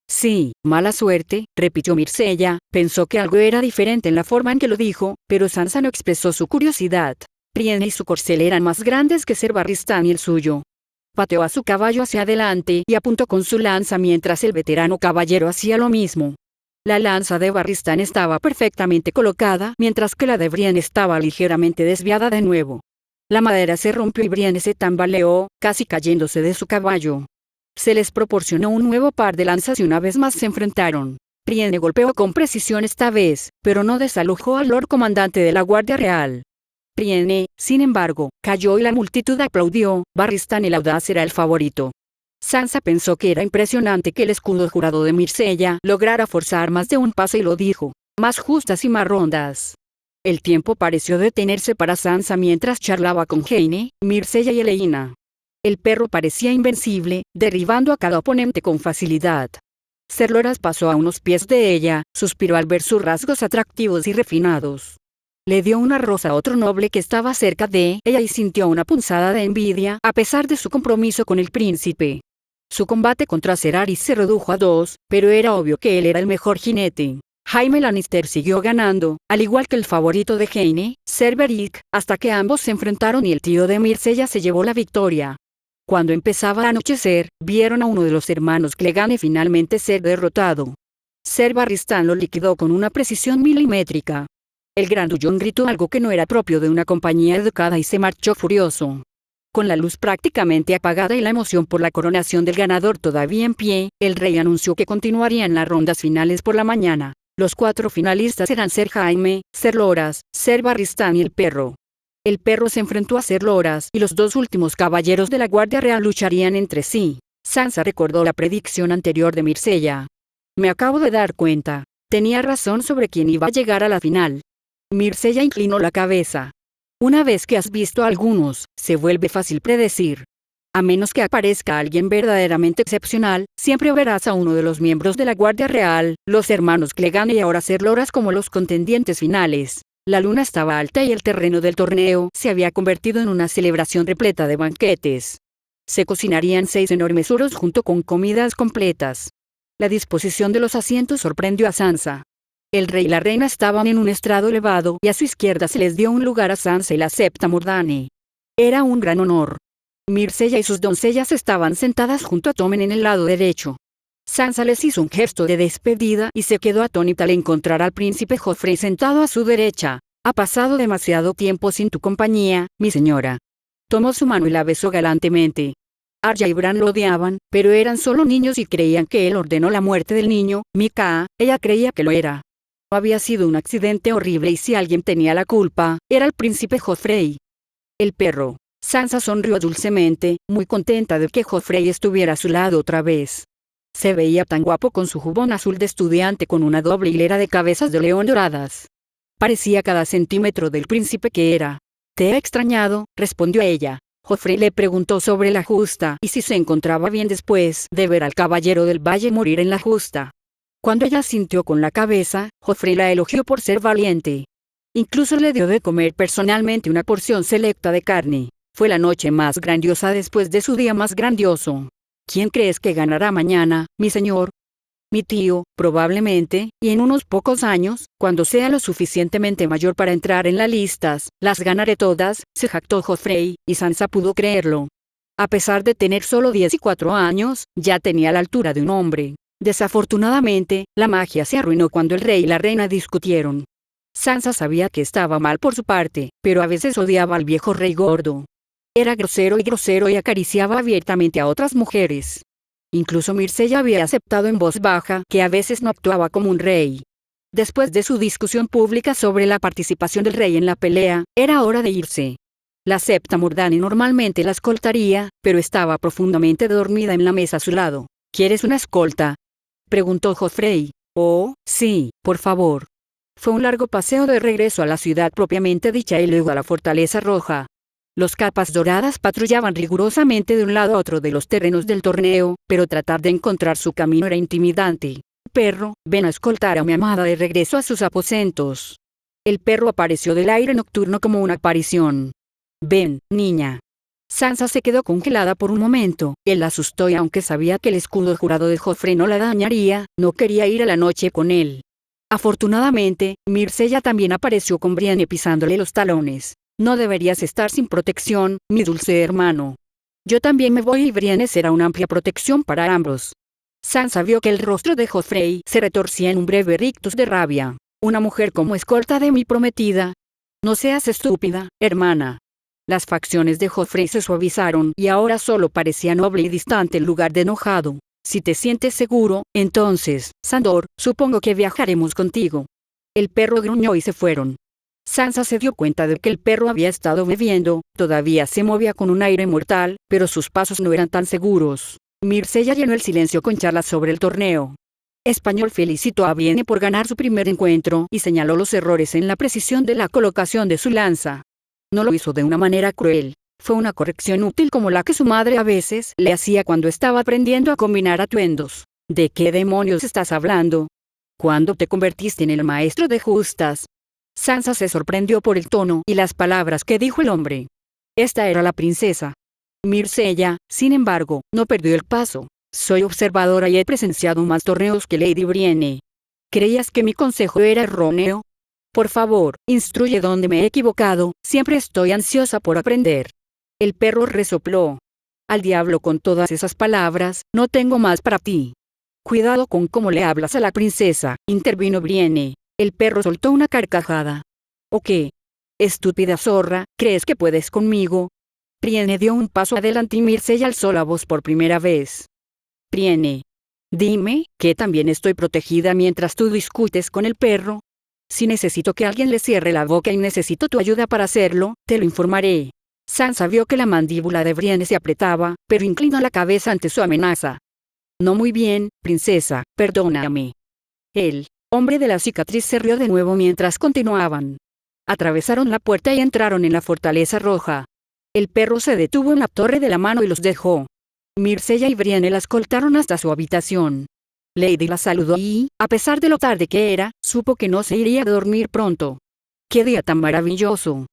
Sí, mala suerte, repitió Myrcella, pensó que algo era diferente en la forma en que lo dijo, pero Sansa no expresó su curiosidad. Brienne y su corcel eran más grandes que Ser Barristan y el suyo. Pateó a su caballo hacia adelante y apuntó con su lanza mientras el veterano caballero hacía lo mismo. La lanza de Barristan estaba perfectamente colocada, mientras que la de Brienne estaba ligeramente desviada de nuevo. La madera se rompió y Brienne se tambaleó, casi cayéndose de su caballo. Se les proporcionó un nuevo par de lanzas y una vez más se enfrentaron. Brienne golpeó con precisión esta vez, pero no desalojó al Lord Comandante de la Guardia Real. Brienne, sin embargo, cayó y la multitud aplaudió. Barristan el audaz era el favorito. Sansa pensó que era impresionante que el escudo jurado de Myrcella lograra forzar más de un paso y lo dijo. Más justas y más rondas. El tiempo pareció detenerse para Sansa mientras charlaba con Jaime, Myrcella y Eleina. El perro parecía invencible, derribando a cada oponente con facilidad. Ser Loras pasó a unos pies de ella, suspiró al ver sus rasgos atractivos y refinados. Le dio una rosa a otro noble que estaba cerca de ella y sintió una punzada de envidia a pesar de su compromiso con el príncipe. Su combate contra Ser Aris se redujo a 2, pero era obvio que él era el mejor jinete. Jaime Lannister siguió ganando, al igual que el favorito de Jaime, Ser Beric, hasta que ambos se enfrentaron y el tío de Myrcella se llevó la victoria. Cuando empezaba a anochecer, vieron a uno de los hermanos Clegane finalmente ser derrotado. Ser Barristan lo liquidó con una precisión milimétrica. El grandullón gritó algo que no era propio de una compañía educada y se marchó furioso. Con la luz prácticamente apagada y la emoción por la coronación del ganador todavía en pie, el rey anunció que continuarían las rondas finales por la mañana. Los 4 finalistas eran Ser Jaime, Ser Loras, Ser Barristan y el perro. El perro se enfrentó a Ser Loras y los 2 últimos caballeros de la Guardia Real lucharían entre sí. Sansa recordó la predicción anterior de Myrcella. Me acabo de dar cuenta. Tenía razón sobre quién iba a llegar a la final. Myrcella inclinó la cabeza. Una vez que has visto a algunos, se vuelve fácil predecir. A menos que aparezca alguien verdaderamente excepcional, siempre verás a uno de los miembros de la Guardia Real, los hermanos Clegane y ahora Ser Loras como los contendientes finales. La luna estaba alta y el terreno del torneo se había convertido en una celebración repleta de banquetes. Se cocinarían 6 enormes uros junto con comidas completas. La disposición de los asientos sorprendió a Sansa. El rey y la reina estaban en un estrado elevado y a su izquierda se les dio un lugar a Sansa y la septa Mordane. Era un gran honor. Myrcella y sus doncellas estaban sentadas junto a Tommen en el lado derecho. Sansa les hizo un gesto de despedida y se quedó atónita al encontrar al príncipe Joffrey sentado a su derecha. Ha pasado demasiado tiempo sin tu compañía, mi señora. Tomó su mano y la besó galantemente. Arya y Bran lo odiaban, pero eran solo niños y creían que él ordenó la muerte del niño. Mika, ella creía que lo era. Había sido un accidente horrible y si alguien tenía la culpa, era el príncipe Joffrey. El perro. Sansa sonrió dulcemente, muy contenta de que Joffrey estuviera a su lado otra vez. Se veía tan guapo con su jubón azul de estudiante con una doble hilera de cabezas de león doradas. Parecía cada centímetro del príncipe que era. «¿Te he extrañado?», respondió ella. Joffrey le preguntó sobre la justa y si se encontraba bien después de ver al caballero del valle morir en la justa. Cuando ella sintió con la cabeza, Joffrey la elogió por ser valiente. Incluso le dio de comer personalmente una porción selecta de carne. Fue la noche más grandiosa después de su día más grandioso. ¿Quién crees que ganará mañana, mi señor? Mi tío, probablemente, y en unos pocos años, cuando sea lo suficientemente mayor para entrar en las listas, las ganaré todas, se jactó Joffrey, y Sansa pudo creerlo. A pesar de tener solo 14 años, ya tenía la altura de un hombre. Desafortunadamente, la magia se arruinó cuando el rey y la reina discutieron. Sansa sabía que estaba mal por su parte, pero a veces odiaba al viejo rey gordo. Era grosero y acariciaba abiertamente a otras mujeres. Incluso Myrcella había aceptado en voz baja que a veces no actuaba como un rey. Después de su discusión pública sobre la participación del rey en la pelea, era hora de irse. La septa Mordani normalmente la escoltaría, pero estaba profundamente dormida en la mesa a su lado. ¿Quieres una escolta?, preguntó Joffrey. Oh, sí, por favor. Fue un largo paseo de regreso a la ciudad propiamente dicha y luego a la Fortaleza Roja. Los capas doradas patrullaban rigurosamente de un lado a otro de los terrenos del torneo, pero tratar de encontrar su camino era intimidante. Perro, ven a escoltar a mi amada de regreso a sus aposentos. El perro apareció del aire nocturno como una aparición. Ven, niña. Sansa se quedó congelada por un momento. Él la asustó y aunque sabía que el escudo jurado de Joffrey no la dañaría, no quería ir a la noche con él. Afortunadamente, Myrcella también apareció con Brienne pisándole los talones. No deberías estar sin protección, mi dulce hermano. Yo también me voy y Brienne será una amplia protección para ambos. Sansa vio que el rostro de Joffrey se retorcía en un breve rictus de rabia. Una mujer como escolta de mi prometida. No seas estúpida, hermana. Las facciones de Joffrey se suavizaron y ahora solo parecía noble y distante en lugar de enojado. Si te sientes seguro, entonces, Sandor, supongo que viajaremos contigo. El perro gruñó y se fueron. Sansa se dio cuenta de que el perro había estado bebiendo, todavía se movía con un aire mortal, pero sus pasos no eran tan seguros. Myrcella llenó el silencio con charlas sobre el torneo. Español felicitó a Brienne por ganar su primer encuentro y señaló los errores en la precisión de la colocación de su lanza. No lo hizo de una manera cruel. Fue una corrección útil como la que su madre a veces le hacía cuando estaba aprendiendo a combinar atuendos. ¿De qué demonios estás hablando? ¿Cuándo te convertiste en el maestro de justas? Sansa se sorprendió por el tono y las palabras que dijo el hombre. Esta era la princesa. Myrcella, sin embargo, no perdió el paso. Soy observadora y he presenciado más torneos que Lady Brienne. ¿Creías que mi consejo era erróneo? Por favor, instruye donde me he equivocado, siempre estoy ansiosa por aprender. El perro resopló. Al diablo con todas esas palabras, no tengo más para ti. Cuidado con cómo le hablas a la princesa, intervino Brienne. El perro soltó una carcajada. ¿O qué? Estúpida zorra, ¿crees que puedes conmigo? Brienne dio un paso adelante y Myrcella alzó la voz por primera vez. Brienne. Dime, que también estoy protegida mientras tú discutes con el perro. Si necesito que alguien le cierre la boca y necesito tu ayuda para hacerlo, te lo informaré. Sansa vio que la mandíbula de Brienne se apretaba, pero inclinó la cabeza ante su amenaza. No muy bien, princesa, perdóname. El hombre de la cicatriz se rió de nuevo mientras continuaban. Atravesaron la puerta y entraron en la Fortaleza Roja. El perro se detuvo en la torre de la mano y los dejó. Myrcella y Brienne la escoltaron hasta su habitación. Lady la saludó y, a pesar de lo tarde que era, supo que no se iría a dormir pronto. ¡Qué día tan maravilloso!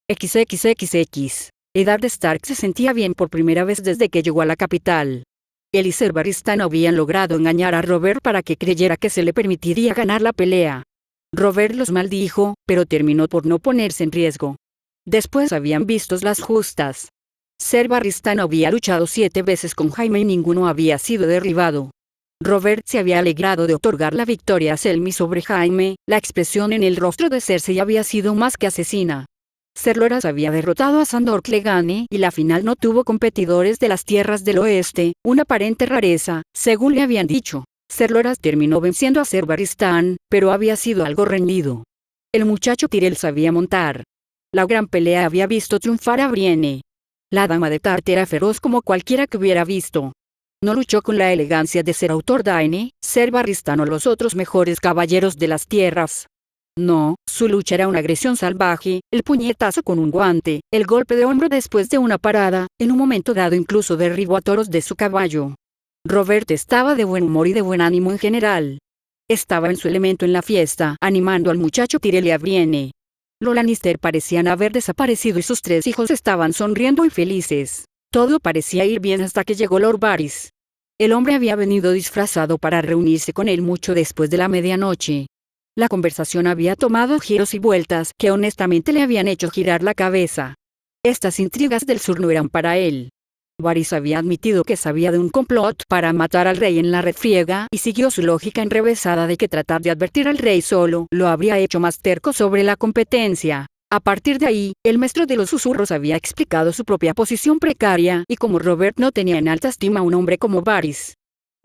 XXXX. Eddard Stark se sentía bien por primera vez desde que llegó a la capital. Él y Ser Barristan habían logrado engañar a Robert para que creyera que se le permitiría ganar la pelea. Robert los maldijo, pero terminó por no ponerse en riesgo. Después habían visto las justas. Ser Barristan había luchado 7 veces con Jaime y ninguno había sido derribado. Robert se había alegrado de otorgar la victoria a Selmy sobre Jaime, la expresión en el rostro de Cersei había sido más que asesina. Ser Loras había derrotado a Sandor Clegane y la final no tuvo competidores de las tierras del oeste, una aparente rareza, según le habían dicho. Ser Loras terminó venciendo a Ser Barristan, pero había sido algo reñido. El muchacho Tyrell sabía montar. La gran pelea había visto triunfar a Brienne. La dama de Tarte era feroz como cualquiera que hubiera visto. No luchó con la elegancia de Ser Autor Daene, Ser Barristan o los otros mejores caballeros de las tierras. No, su lucha era una agresión salvaje, el puñetazo con un guante, el golpe de hombro después de una parada, en un momento dado incluso derribó a toros de su caballo. Robert estaba de buen humor y de buen ánimo en general. Estaba en su elemento en la fiesta, animando al muchacho Tyrell y a Brienne. Los Lannister parecían haber desaparecido y sus 3 hijos estaban sonriendo y felices. Todo parecía ir bien hasta que llegó Lord Varys. El hombre había venido disfrazado para reunirse con él mucho después de la medianoche. La conversación había tomado giros y vueltas que honestamente le habían hecho girar la cabeza. Estas intrigas del sur no eran para él. Varys había admitido que sabía de un complot para matar al rey en la refriega y siguió su lógica enrevesada de que tratar de advertir al rey solo lo habría hecho más terco sobre la competencia. A partir de ahí, el maestro de los susurros había explicado su propia posición precaria y como Robert no tenía en alta estima a un hombre como Varys.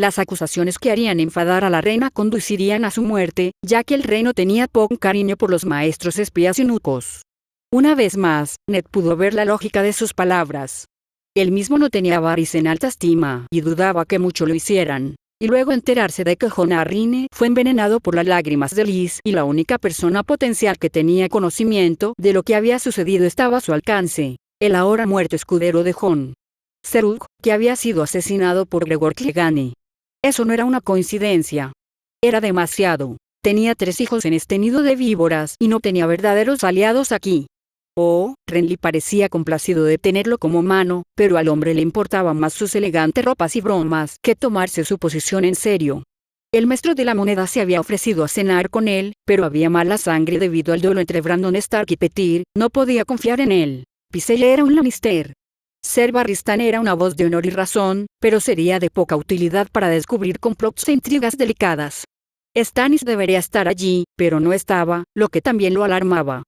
Las acusaciones que harían enfadar a la reina conducirían a su muerte, ya que el rey no tenía poco cariño por los maestros espías eunucos. Una vez más, Ned pudo ver la lógica de sus palabras. Él mismo no tenía a Varys en alta estima y dudaba que mucho lo hicieran. Y luego enterarse de que Jon Arryn fue envenenado por las lágrimas de Lys y la única persona potencial que tenía conocimiento de lo que había sucedido estaba a su alcance, el ahora muerto escudero de Jon, Serug, que había sido asesinado por Gregor Clegane. Eso no era una coincidencia. Era demasiado. Tenía 3 hijos en este nido de víboras y no tenía verdaderos aliados aquí. Oh, Renly parecía complacido de tenerlo como mano, pero al hombre le importaban más sus elegantes ropas y bromas que tomarse su posición en serio. El maestro de la moneda se había ofrecido a cenar con él, pero había mala sangre debido al duelo entre Brandon Stark y Petyr, no podía confiar en él. Pycelle era un Lannister. Ser Barristan era una voz de honor y razón, pero sería de poca utilidad para descubrir complots e intrigas delicadas. Stannis debería estar allí, pero no estaba, lo que también lo alarmaba.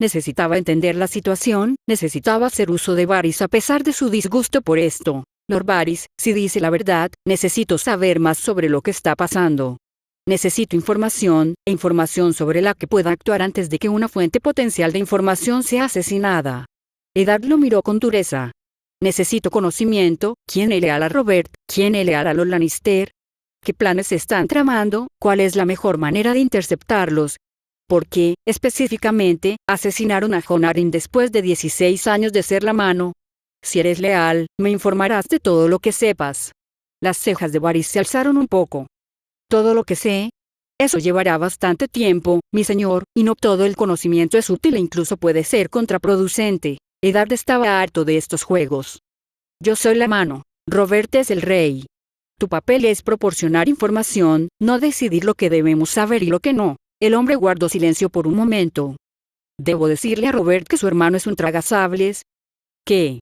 Necesitaba entender la situación, necesitaba hacer uso de Varys a pesar de su disgusto por esto. Lord Varys, si dice la verdad, necesito saber más sobre lo que está pasando. Necesito información, e información sobre la que pueda actuar antes de que una fuente potencial de información sea asesinada. Eddard lo miró con dureza. Necesito conocimiento, ¿quién es leal a Robert? ¿Quién es leal a los Lannister? ¿Qué planes se están tramando? ¿Cuál es la mejor manera de interceptarlos? ¿Por qué, específicamente, asesinaron a Jon Arryn después de 16 años de ser la mano? Si eres leal, me informarás de todo lo que sepas. Las cejas de Varys se alzaron un poco. ¿Todo lo que sé? Eso llevará bastante tiempo, mi señor, y no todo el conocimiento es útil e incluso puede ser contraproducente. Eddard estaba harto de estos juegos. Yo soy la mano. Robert es el rey. Tu papel es proporcionar información, no decidir lo que debemos saber y lo que no. El hombre guardó silencio por un momento. ¿Debo decirle a Robert que su hermano es un tragasables? ¿Qué?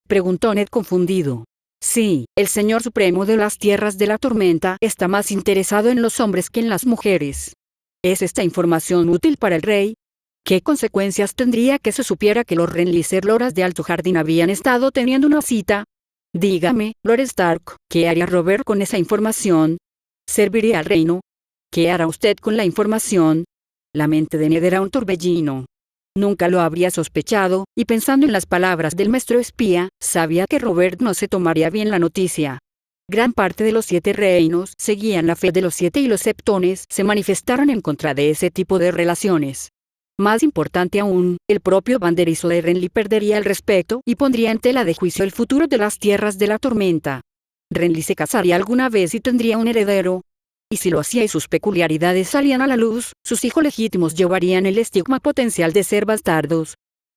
Preguntó Ned confundido. Sí, el Señor Supremo de las Tierras de la Tormenta está más interesado en los hombres que en las mujeres. ¿Es esta información útil para el rey? ¿Qué consecuencias tendría que se supiera que los Renly y Loras de Alto Jardín habían estado teniendo una cita? Dígame, Lord Stark, ¿qué haría Robert con esa información? ¿Serviría al reino? ¿Qué hará usted con la información? La mente de Ned era un torbellino. Nunca lo habría sospechado, y pensando en las palabras del maestro espía, sabía que Robert no se tomaría bien la noticia. Gran parte de los 7 reinos seguían la fe de los 7 y los septones se manifestaron en contra de ese tipo de relaciones. Más importante aún, el propio banderizo de Renly perdería el respeto y pondría en tela de juicio el futuro de las tierras de la tormenta. Renly se casaría alguna vez y tendría un heredero. Y si lo hacía y sus peculiaridades salían a la luz, sus hijos legítimos llevarían el estigma potencial de ser bastardos.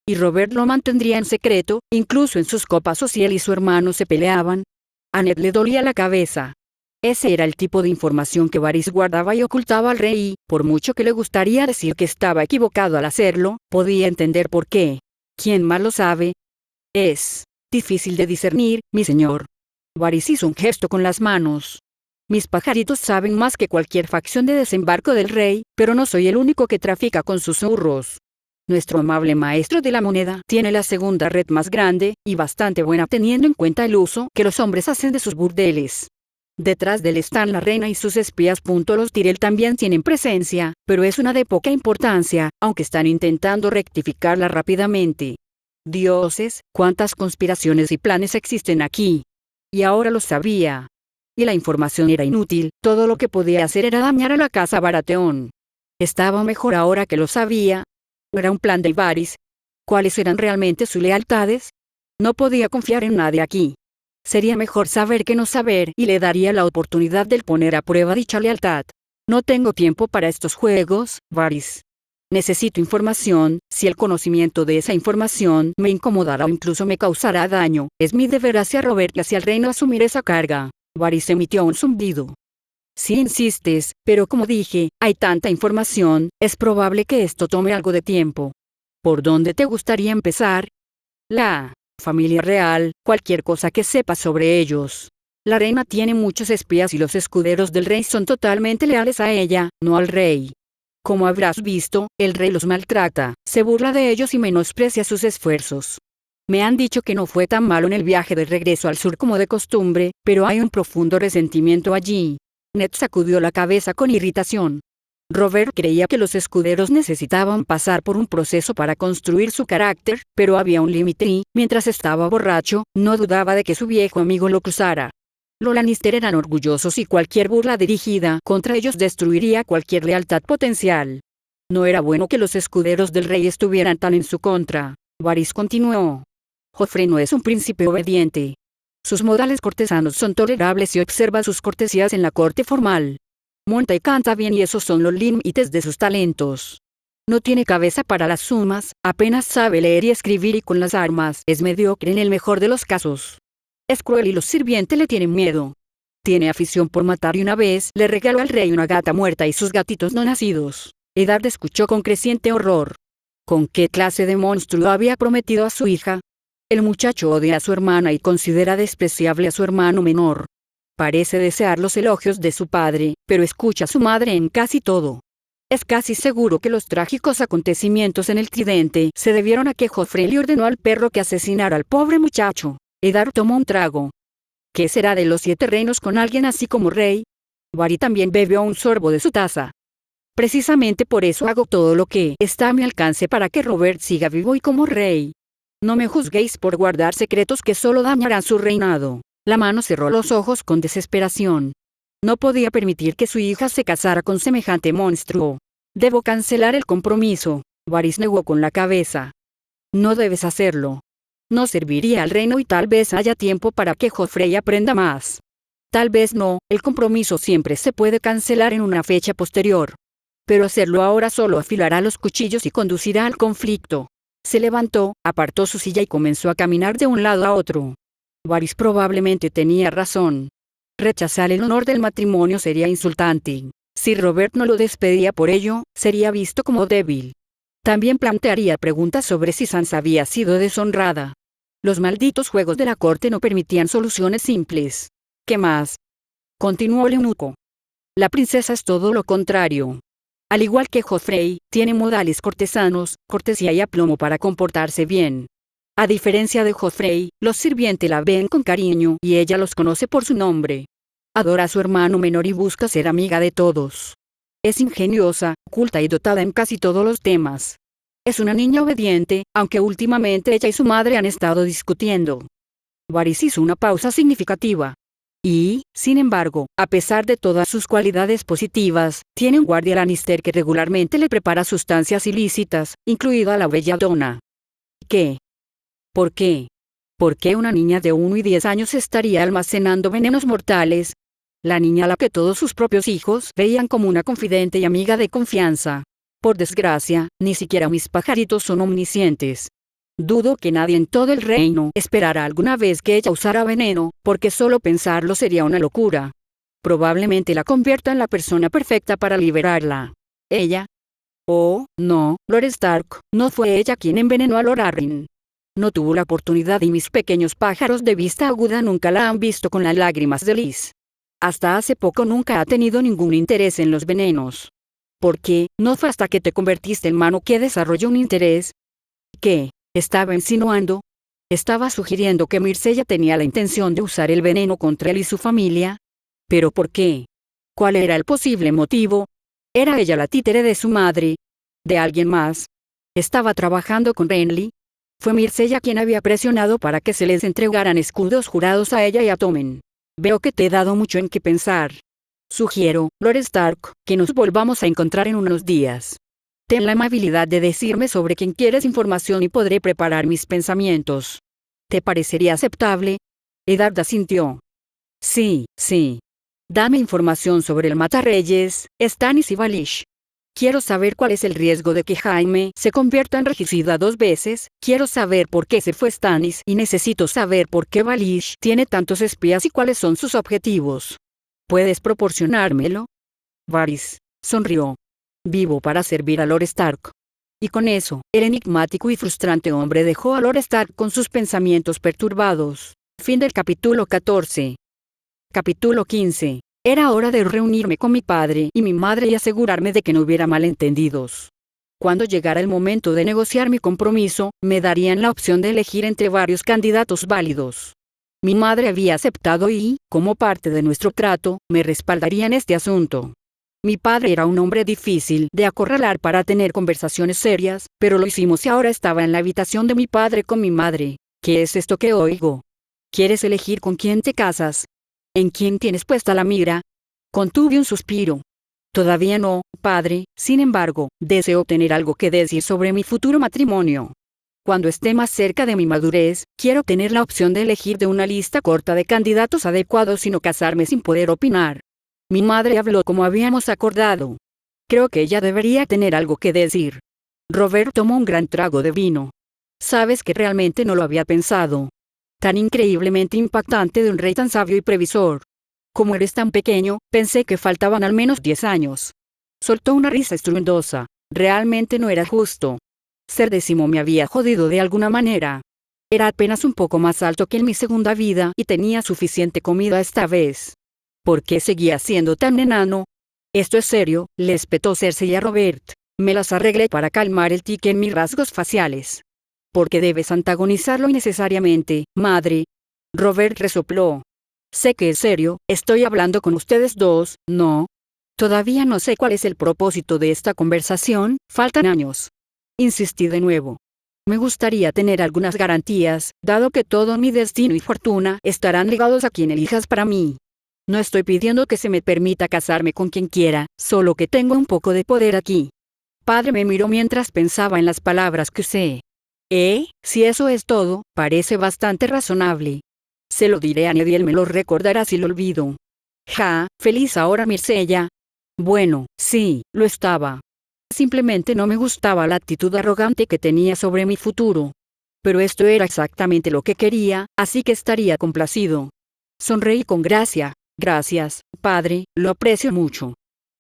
Y Robert lo mantendría en secreto, incluso en sus copas si él y su hermano se peleaban. A Ned le dolía la cabeza. Ese era el tipo de información que Varys guardaba y ocultaba al rey y, por mucho que le gustaría decir que estaba equivocado al hacerlo, podía entender por qué. ¿Quién más lo sabe? Es difícil de discernir, mi señor. Varys hizo un gesto con las manos. Mis pajaritos saben más que cualquier facción de desembarco del rey, pero no soy el único que trafica con susurros. Nuestro amable maestro de la moneda tiene la segunda red más grande, y bastante buena teniendo en cuenta el uso que los hombres hacen de sus burdeles. Detrás de él están la reina y sus espías. Los Tyrell también tienen presencia, pero es una de poca importancia, aunque están intentando rectificarla rápidamente. Dioses, cuántas conspiraciones y planes existen aquí. Y ahora lo sabía. Y la información era inútil, todo lo que podía hacer era dañar a la casa Baratheon. Estaba mejor ahora que lo sabía. Era un plan de Varys. ¿Cuáles eran realmente sus lealtades? No podía confiar en nadie aquí. Sería mejor saber que no saber y le daría la oportunidad de poner a prueba dicha lealtad. No tengo tiempo para estos juegos, Varys. Necesito información. Si el conocimiento de esa información me incomodará o incluso me causará daño, es mi deber hacia Robert y hacia el reino asumir esa carga. Varys emitió un zumbido. Si insistes, pero como dije, hay tanta información, es probable que esto tome algo de tiempo. ¿Por dónde te gustaría empezar? La familia real, cualquier cosa que sepas sobre ellos. La reina tiene muchos espías y los escuderos del rey son totalmente leales a ella, no al rey. Como habrás visto, el rey los maltrata, se burla de ellos y menosprecia sus esfuerzos. Me han dicho que no fue tan malo en el viaje de regreso al sur como de costumbre, pero hay un profundo resentimiento allí. Ned sacudió la cabeza con irritación. Robert creía que los escuderos necesitaban pasar por un proceso para construir su carácter, pero había un límite y, mientras estaba borracho, no dudaba de que su viejo amigo lo cruzara. Los Lannister eran orgullosos y cualquier burla dirigida contra ellos destruiría cualquier lealtad potencial. No era bueno que los escuderos del rey estuvieran tan en su contra. Varys continuó. Joffrey no es un príncipe obediente. Sus modales cortesanos son tolerables y observa sus cortesías en la corte formal. Monta y canta bien y esos son los límites de sus talentos. No tiene cabeza para las sumas, apenas sabe leer y escribir y con las armas es mediocre en el mejor de los casos. Es cruel y los sirvientes le tienen miedo. Tiene afición por matar y una vez le regaló al rey una gata muerta y sus gatitos no nacidos. Eddard escuchó con creciente horror. ¿Con qué clase de monstruo había prometido a su hija? El muchacho odia a su hermana y considera despreciable a su hermano menor. Parece desear los elogios de su padre, pero escucha a su madre en casi todo. Es casi seguro que los trágicos acontecimientos en el Tridente se debieron a que Joffrey le ordenó al perro que asesinara al pobre muchacho. Eddard tomó un trago. ¿Qué será de los 7 reinos con alguien así como rey? Varys también bebió un sorbo de su taza. Precisamente por eso hago todo lo que está a mi alcance para que Robert siga vivo y como rey. No me juzguéis por guardar secretos que solo dañarán su reinado. La mano cerró los ojos con desesperación. No podía permitir que su hija se casara con semejante monstruo. Debo cancelar el compromiso. Varys negó con la cabeza. No debes hacerlo. No serviría al reino y tal vez haya tiempo para que Joffrey aprenda más. Tal vez no, el compromiso siempre se puede cancelar en una fecha posterior. Pero hacerlo ahora solo afilará los cuchillos y conducirá al conflicto. Se levantó, apartó su silla y comenzó a caminar de un lado a otro. Varys probablemente tenía razón. Rechazar el honor del matrimonio sería insultante. Si Robert no lo despedía por ello, sería visto como débil. También plantearía preguntas sobre si Sansa había sido deshonrada. Los malditos juegos de la corte no permitían soluciones simples. ¿Qué más? Continuó el eunuco. La princesa es todo lo contrario. Al igual que Joffrey, tiene modales cortesanos, cortesía y aplomo para comportarse bien. A diferencia de Joffrey, los sirvientes la ven con cariño y ella los conoce por su nombre. Adora a su hermano menor y busca ser amiga de todos. Es ingeniosa, culta y dotada en casi todos los temas. Es una niña obediente, aunque últimamente ella y su madre han estado discutiendo. Varys hizo una pausa significativa. Y, sin embargo, a pesar de todas sus cualidades positivas, tiene un guardia Lannister que regularmente le prepara sustancias ilícitas, incluida la belladona. ¿Qué? ¿Por qué? ¿Por qué una niña de 1 y 10 años estaría almacenando venenos mortales? La niña a la que todos sus propios hijos veían como una confidente y amiga de confianza. Por desgracia, ni siquiera mis pajaritos son omniscientes. Dudo que nadie en todo el reino esperara alguna vez que ella usara veneno, porque solo pensarlo sería una locura. Probablemente la convierta en la persona perfecta para liberarla. ¿Ella? Oh, no, Lord Stark, no fue ella quien envenenó a Lord Arryn. No tuvo la oportunidad y mis pequeños pájaros de vista aguda nunca la han visto con las lágrimas de Liz. Hasta hace poco nunca ha tenido ningún interés en los venenos. ¿Por qué? No fue hasta que te convertiste en mano que desarrolló un interés. ¿Qué? ¿Estaba insinuando? ¿Estaba sugiriendo que Myrcella tenía la intención de usar el veneno contra él y su familia? ¿Pero por qué? ¿Cuál era el posible motivo? ¿Era ella la títere de su madre? ¿De alguien más? ¿Estaba trabajando con Renly? Fue Myrcella quien había presionado para que se les entregaran escudos jurados a ella y a Tommen. Veo que te he dado mucho en qué pensar. Sugiero, Lord Stark, que nos volvamos a encontrar en unos días. Ten la amabilidad de decirme sobre quién quieres información y podré preparar mis pensamientos. ¿Te parecería aceptable? Eddard asintió. Sí, sí. Dame información sobre el Matarreyes, Stannis y Baelish. Quiero saber cuál es el riesgo de que Jaime se convierta en regicida 2 veces, quiero saber por qué se fue Stannis y necesito saber por qué Baelish tiene tantos espías y cuáles son sus objetivos. ¿Puedes proporcionármelo? Varys sonrió. Vivo para servir a Lord Stark. Y con eso, el enigmático y frustrante hombre dejó a Lord Stark con sus pensamientos perturbados. Fin del capítulo 14. Capítulo 15. Era hora de reunirme con mi padre y mi madre y asegurarme de que no hubiera malentendidos. Cuando llegara el momento de negociar mi compromiso, me darían la opción de elegir entre varios candidatos válidos. Mi madre había aceptado y, como parte de nuestro trato, me respaldaría en este asunto. Mi padre era un hombre difícil de acorralar para tener conversaciones serias, pero lo hicimos y ahora estaba en la habitación de mi padre con mi madre. ¿Qué es esto que oigo? ¿Quieres elegir con quién te casas? ¿En quién tienes puesta la mira? Contuve un suspiro. Todavía no, padre, sin embargo, deseo tener algo que decir sobre mi futuro matrimonio. Cuando esté más cerca de mi madurez, quiero tener la opción de elegir de una lista corta de candidatos adecuados y no casarme sin poder opinar. Mi madre habló como habíamos acordado. Creo que ella debería tener algo que decir. Robert tomó un gran trago de vino. Sabes que realmente no lo había pensado. Tan increíblemente impactante de un rey tan sabio y previsor. Como eres tan pequeño, pensé que faltaban al menos 10 años. Soltó una risa estruendosa. Realmente no era justo. Ser décimo me había jodido de alguna manera. Era apenas un poco más alto que en mi segunda vida y tenía suficiente comida esta vez. ¿Por qué seguía siendo tan enano? Esto es serio, le espetó Cersei a Robert. Me las arreglé para calmar el tique en mis rasgos faciales. ¿Por qué debes antagonizarlo innecesariamente, madre? Robert resopló. Sé que es serio, estoy hablando con ustedes dos, ¿no? Todavía no sé cuál es el propósito de esta conversación, faltan años. Insistí de nuevo. Me gustaría tener algunas garantías, dado que todo mi destino y fortuna estarán ligados a quien elijas para mí. No estoy pidiendo que se me permita casarme con quien quiera, solo que tengo un poco de poder aquí. Padre me miró mientras pensaba en las palabras que usé. Si eso es todo, parece bastante razonable. Se lo diré a nadie, él me lo recordará si lo olvido. Feliz ahora Mircella. Bueno, sí, lo estaba. Simplemente no me gustaba la actitud arrogante que tenía sobre mi futuro. Pero esto era exactamente lo que quería, así que estaría complacido. Sonreí con gracia. Gracias, padre, lo aprecio mucho.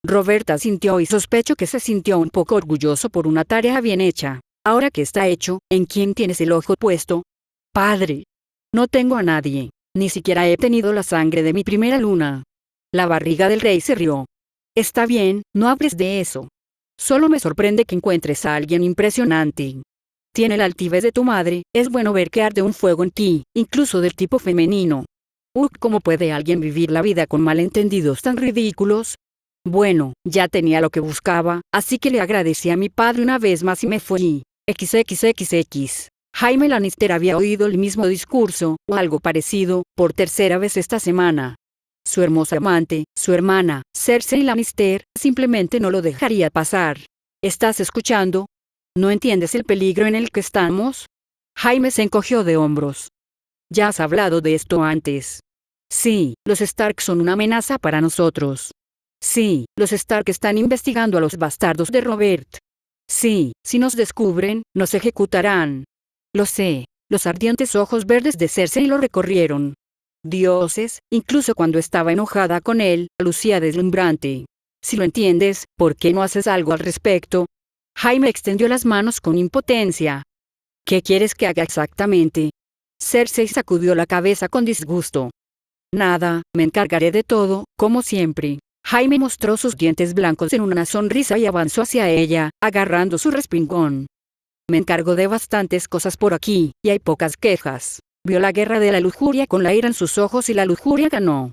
Roberta sintió y sospecho que se sintió un poco orgulloso por una tarea bien hecha. Ahora que está hecho, ¿en quién tienes el ojo puesto? Padre. No tengo a nadie. Ni siquiera he tenido la sangre de mi primera luna. La barriga del rey se rió. Está bien, no hables de eso. Solo me sorprende que encuentres a alguien impresionante. Tiene la altivez de tu madre, es bueno ver que arde un fuego en ti, incluso del tipo femenino. ¿Cómo puede alguien vivir la vida con malentendidos tan ridículos? Bueno, ya tenía lo que buscaba, así que le agradecí a mi padre una vez más y me fui. XXXX. Jaime Lannister había oído el mismo discurso, o algo parecido, por tercera vez esta semana. Su hermosa amante, su hermana, Cersei Lannister, simplemente no lo dejaría pasar. ¿Estás escuchando? ¿No entiendes el peligro en el que estamos? Jaime se encogió de hombros. Ya has hablado de esto antes. Sí, los Stark son una amenaza para nosotros. Sí, los Stark están investigando a los bastardos de Robert. Sí, si nos descubren, nos ejecutarán. Lo sé, los ardientes ojos verdes de Cersei lo recorrieron. Dioses, incluso cuando estaba enojada con él, lucía deslumbrante. Si lo entiendes, ¿por qué no haces algo al respecto? Jaime extendió las manos con impotencia. ¿Qué quieres que haga exactamente? Cersei sacudió la cabeza con disgusto. Nada, me encargaré de todo, como siempre. Jaime mostró sus dientes blancos en una sonrisa y avanzó hacia ella, agarrando su respingón. Me encargo de bastantes cosas por aquí, y hay pocas quejas. Vio la guerra de la lujuria con la ira en sus ojos y la lujuria ganó.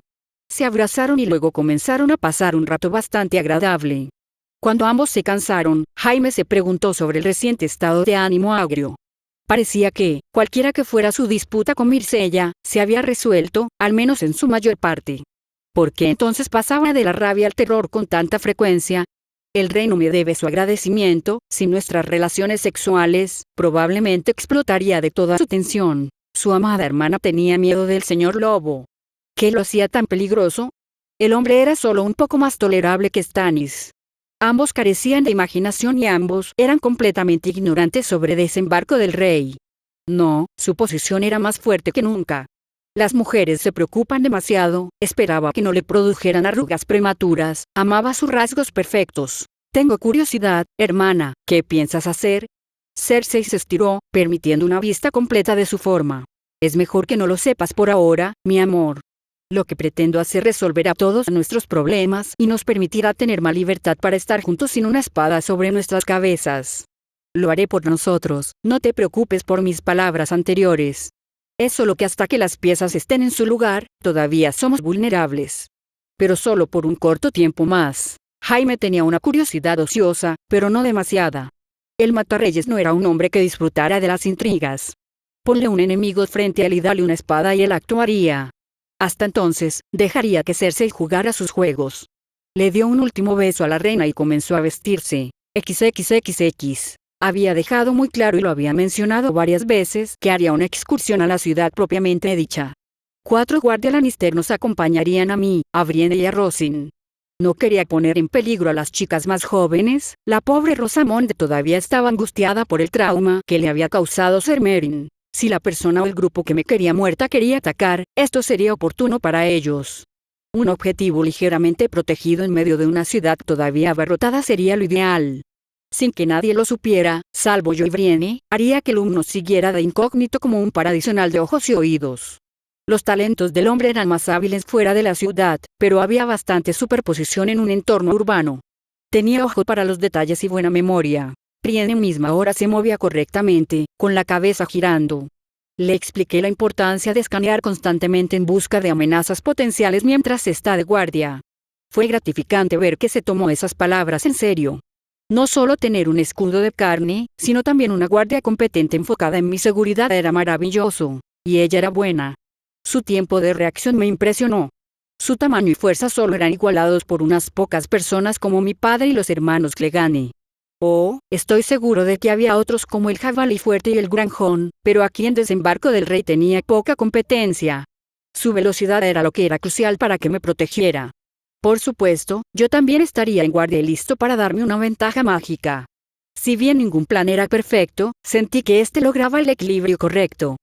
Se abrazaron y luego comenzaron a pasar un rato bastante agradable. Cuando ambos se cansaron, Jaime se preguntó sobre el reciente estado de ánimo agrio. Parecía que, cualquiera que fuera su disputa con Mircella, se había resuelto, al menos en su mayor parte. ¿Por qué entonces pasaba de la rabia al terror con tanta frecuencia? El rey no me debe su agradecimiento, sin nuestras relaciones sexuales, probablemente explotaría de toda su tensión. Su amada hermana tenía miedo del señor Lobo. ¿Qué lo hacía tan peligroso? El hombre era solo un poco más tolerable que Stannis. Ambos carecían de imaginación y ambos eran completamente ignorantes sobre el desembarco del rey. No, su posición era más fuerte que nunca. Las mujeres se preocupan demasiado, esperaba que no le produjeran arrugas prematuras, amaba sus rasgos perfectos. Tengo curiosidad, hermana, ¿qué piensas hacer? Cersei se estiró, permitiendo una vista completa de su forma. Es mejor que no lo sepas por ahora, mi amor. Lo que pretendo hacer resolverá todos nuestros problemas y nos permitirá tener más libertad para estar juntos sin una espada sobre nuestras cabezas. Lo haré por nosotros, no te preocupes por mis palabras anteriores. Es solo que hasta que las piezas estén en su lugar, todavía somos vulnerables. Pero solo por un corto tiempo más. Jaime tenía una curiosidad ociosa, pero no demasiada. El Matarreyes no era un hombre que disfrutara de las intrigas. Ponle un enemigo frente a él y dale una espada y él actuaría. Hasta entonces, dejaría que Cersei jugara sus juegos. Le dio un último beso a la reina y comenzó a vestirse. XXXX. Había dejado muy claro y lo había mencionado varias veces que haría una excursión a la ciudad propiamente dicha. 4 guardias Lannister nos acompañarían a mí, a Brienne y a Rosin. No quería poner en peligro a las chicas más jóvenes. La pobre Rosamond todavía estaba angustiada por el trauma que le había causado Ser Meereen. Si la persona o el grupo que me quería muerta quería atacar, esto sería oportuno para ellos. Un objetivo ligeramente protegido en medio de una ciudad todavía abarrotada sería lo ideal. Sin que nadie lo supiera, salvo yo y Brienne, haría que el nos siguiera de incógnito como un par adicional de ojos y oídos. Los talentos del hombre eran más hábiles fuera de la ciudad, pero había bastante superposición en un entorno urbano. Tenía ojo para los detalles y buena memoria. Brienne misma ahora se movía correctamente, con la cabeza girando. Le expliqué la importancia de escanear constantemente en busca de amenazas potenciales mientras está de guardia. Fue gratificante ver que se tomó esas palabras en serio. No solo tener un escudo de carne, sino también una guardia competente enfocada en mi seguridad era maravilloso, y ella era buena. Su tiempo de reacción me impresionó. Su tamaño y fuerza solo eran igualados por unas pocas personas como mi padre y los hermanos Clegane. Oh, estoy seguro de que había otros como el Jabalí Fuerte y el Granjón, pero aquí en Desembarco del Rey tenía poca competencia. Su velocidad era lo que era crucial para que me protegiera. Por supuesto, yo también estaría en guardia y listo para darme una ventaja mágica. Si bien ningún plan era perfecto, sentí que este lograba el equilibrio correcto.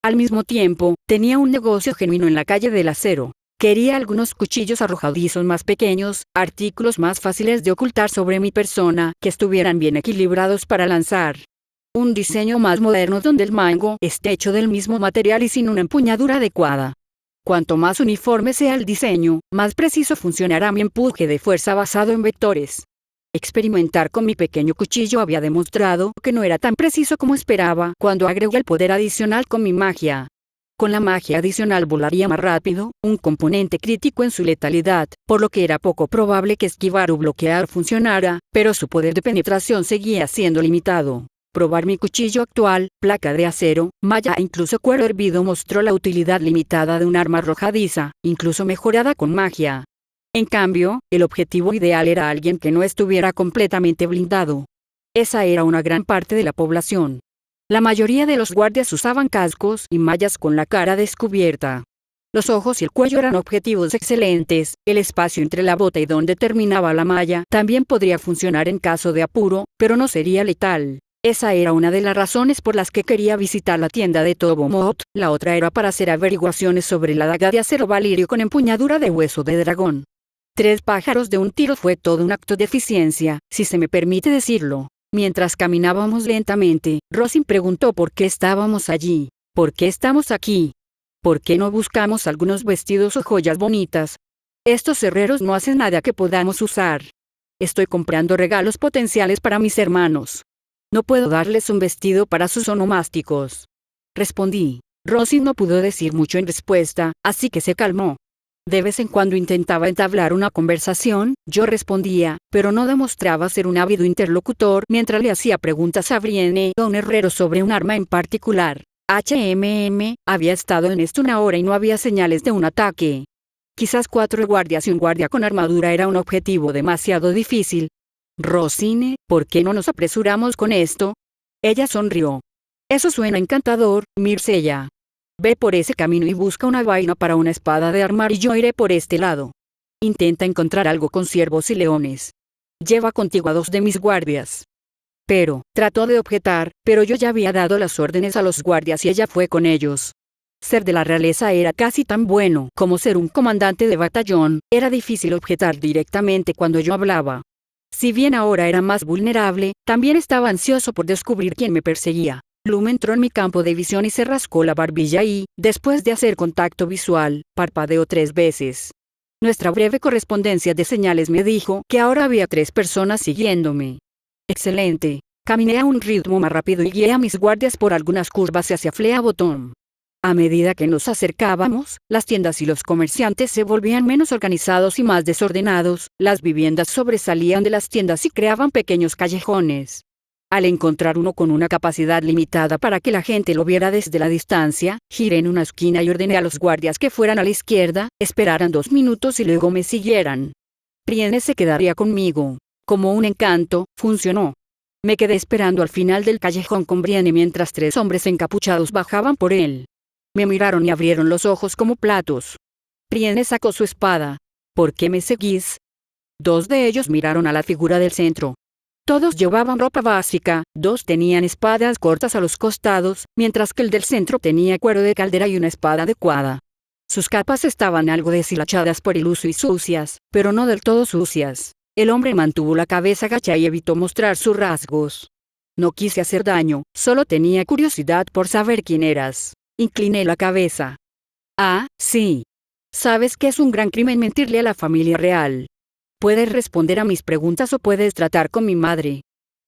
Al mismo tiempo, tenía un negocio genuino en la calle del acero. Quería algunos cuchillos arrojadizos más pequeños, artículos más fáciles de ocultar sobre mi persona, que estuvieran bien equilibrados para lanzar. Un diseño más moderno donde el mango esté hecho del mismo material y sin una empuñadura adecuada. Cuanto más uniforme sea el diseño, más preciso funcionará mi empuje de fuerza basado en vectores. Experimentar con mi pequeño cuchillo había demostrado que no era tan preciso como esperaba cuando agregué el poder adicional con mi magia. Con la magia adicional volaría más rápido, un componente crítico en su letalidad, por lo que era poco probable que esquivar o bloquear funcionara, pero su poder de penetración seguía siendo limitado. Probar mi cuchillo actual, placa de acero, malla e incluso cuero hervido mostró la utilidad limitada de un arma arrojadiza, incluso mejorada con magia. En cambio, el objetivo ideal era alguien que no estuviera completamente blindado. Esa era una gran parte de la población. La mayoría de los guardias usaban cascos y mallas con la cara descubierta. Los ojos y el cuello eran objetivos excelentes, el espacio entre la bota y donde terminaba la malla también podría funcionar en caso de apuro, pero no sería letal. Esa era una de las razones por las que quería visitar la tienda de Tobomot, la otra era para hacer averiguaciones sobre la daga de acero valirio con empuñadura de hueso de dragón. 3 pájaros de un tiro fue todo un acto de eficiencia, si se me permite decirlo. Mientras caminábamos lentamente, Rosin preguntó por qué estábamos allí. ¿Por qué estamos aquí? ¿Por qué no buscamos algunos vestidos o joyas bonitas? Estos herreros no hacen nada que podamos usar. Estoy comprando regalos potenciales para mis hermanos. No puedo darles un vestido para sus onomásticos. Respondí. Rosin no pudo decir mucho en respuesta, así que se calmó. De vez en cuando intentaba entablar una conversación, yo respondía, pero no demostraba ser un ávido interlocutor mientras le hacía preguntas a Brienne o a un herrero sobre un arma en particular. Había estado en esto 1 hora y no había señales de un ataque. Quizás 4 guardias y un guardia con armadura era un objetivo demasiado difícil. Rosine, ¿por qué no nos apresuramos con esto? Ella sonrió. Eso suena encantador, Myrcella. Ve por ese camino y busca una vaina para una espada de armar y yo iré por este lado. Intenta encontrar algo con ciervos y leones. Lleva contigo a 2 de mis guardias. Pero, trató de objetar, pero yo ya había dado las órdenes a los guardias y ella fue con ellos. Ser de la realeza era casi tan bueno como ser un comandante de batallón, era difícil objetar directamente cuando yo hablaba. Si bien ahora era más vulnerable, también estaba ansioso por descubrir quién me perseguía. Bloom entró en mi campo de visión y se rascó la barbilla y, después de hacer contacto visual, parpadeó 3 veces. Nuestra breve correspondencia de señales me dijo que ahora había 3 personas siguiéndome. Excelente. Caminé a un ritmo más rápido y guié a mis guardias por algunas curvas hacia Flea Bottom. A medida que nos acercábamos, las tiendas y los comerciantes se volvían menos organizados y más desordenados, las viviendas sobresalían de las tiendas y creaban pequeños callejones. Al encontrar uno con una capacidad limitada para que la gente lo viera desde la distancia, giré en una esquina y ordené a los guardias que fueran a la izquierda, esperaran 2 minutos y luego me siguieran. Brienne se quedaría conmigo. Como un encanto, funcionó. Me quedé esperando al final del callejón con Brienne mientras 3 hombres encapuchados bajaban por él. Me miraron y abrieron los ojos como platos. Brienne sacó su espada. ¿Por qué me seguís? 2 de ellos miraron a la figura del centro. Todos llevaban ropa básica, 2 tenían espadas cortas a los costados, mientras que el del centro tenía cuero de caldera y una espada adecuada. Sus capas estaban algo deshilachadas por el uso y sucias, pero no del todo sucias. El hombre mantuvo la cabeza agachada y evitó mostrar sus rasgos. No quise hacer daño, solo tenía curiosidad por saber quién eras. Incliné la cabeza. Ah, sí. Sabes que es un gran crimen mentirle a la familia real. Puedes responder a mis preguntas o puedes tratar con mi madre.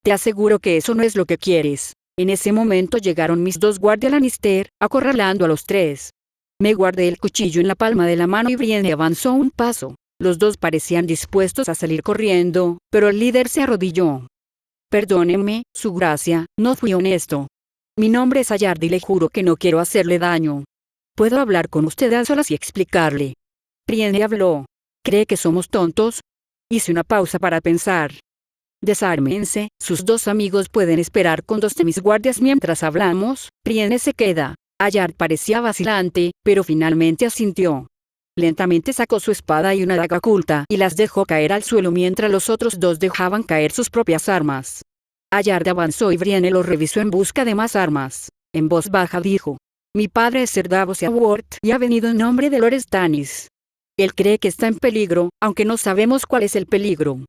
Te aseguro que eso no es lo que quieres. En ese momento llegaron mis 2 guardias Lannister, acorralando a los 3. Me guardé el cuchillo en la palma de la mano y Brienne avanzó un paso. Los 2 parecían dispuestos a salir corriendo, pero el líder se arrodilló. Perdóneme, su gracia, no fui honesto. Mi nombre es Ayard y le juro que no quiero hacerle daño. ¿Puedo hablar con usted a solas y explicarle? Brienne habló. ¿Cree que somos tontos? Hice una pausa para pensar. Desármense, sus 2 amigos pueden esperar con 2 de mis guardias mientras hablamos. Brienne se queda. Ayard parecía vacilante, pero finalmente asintió. Lentamente sacó su espada y una daga oculta y las dejó caer al suelo mientras los otros 2 dejaban caer sus propias armas. Ayard avanzó y Brienne lo revisó en busca de más armas. En voz baja dijo: mi padre es Ser Davos Award y ha venido en nombre de Lord Stannis. Él cree que está en peligro, aunque no sabemos cuál es el peligro.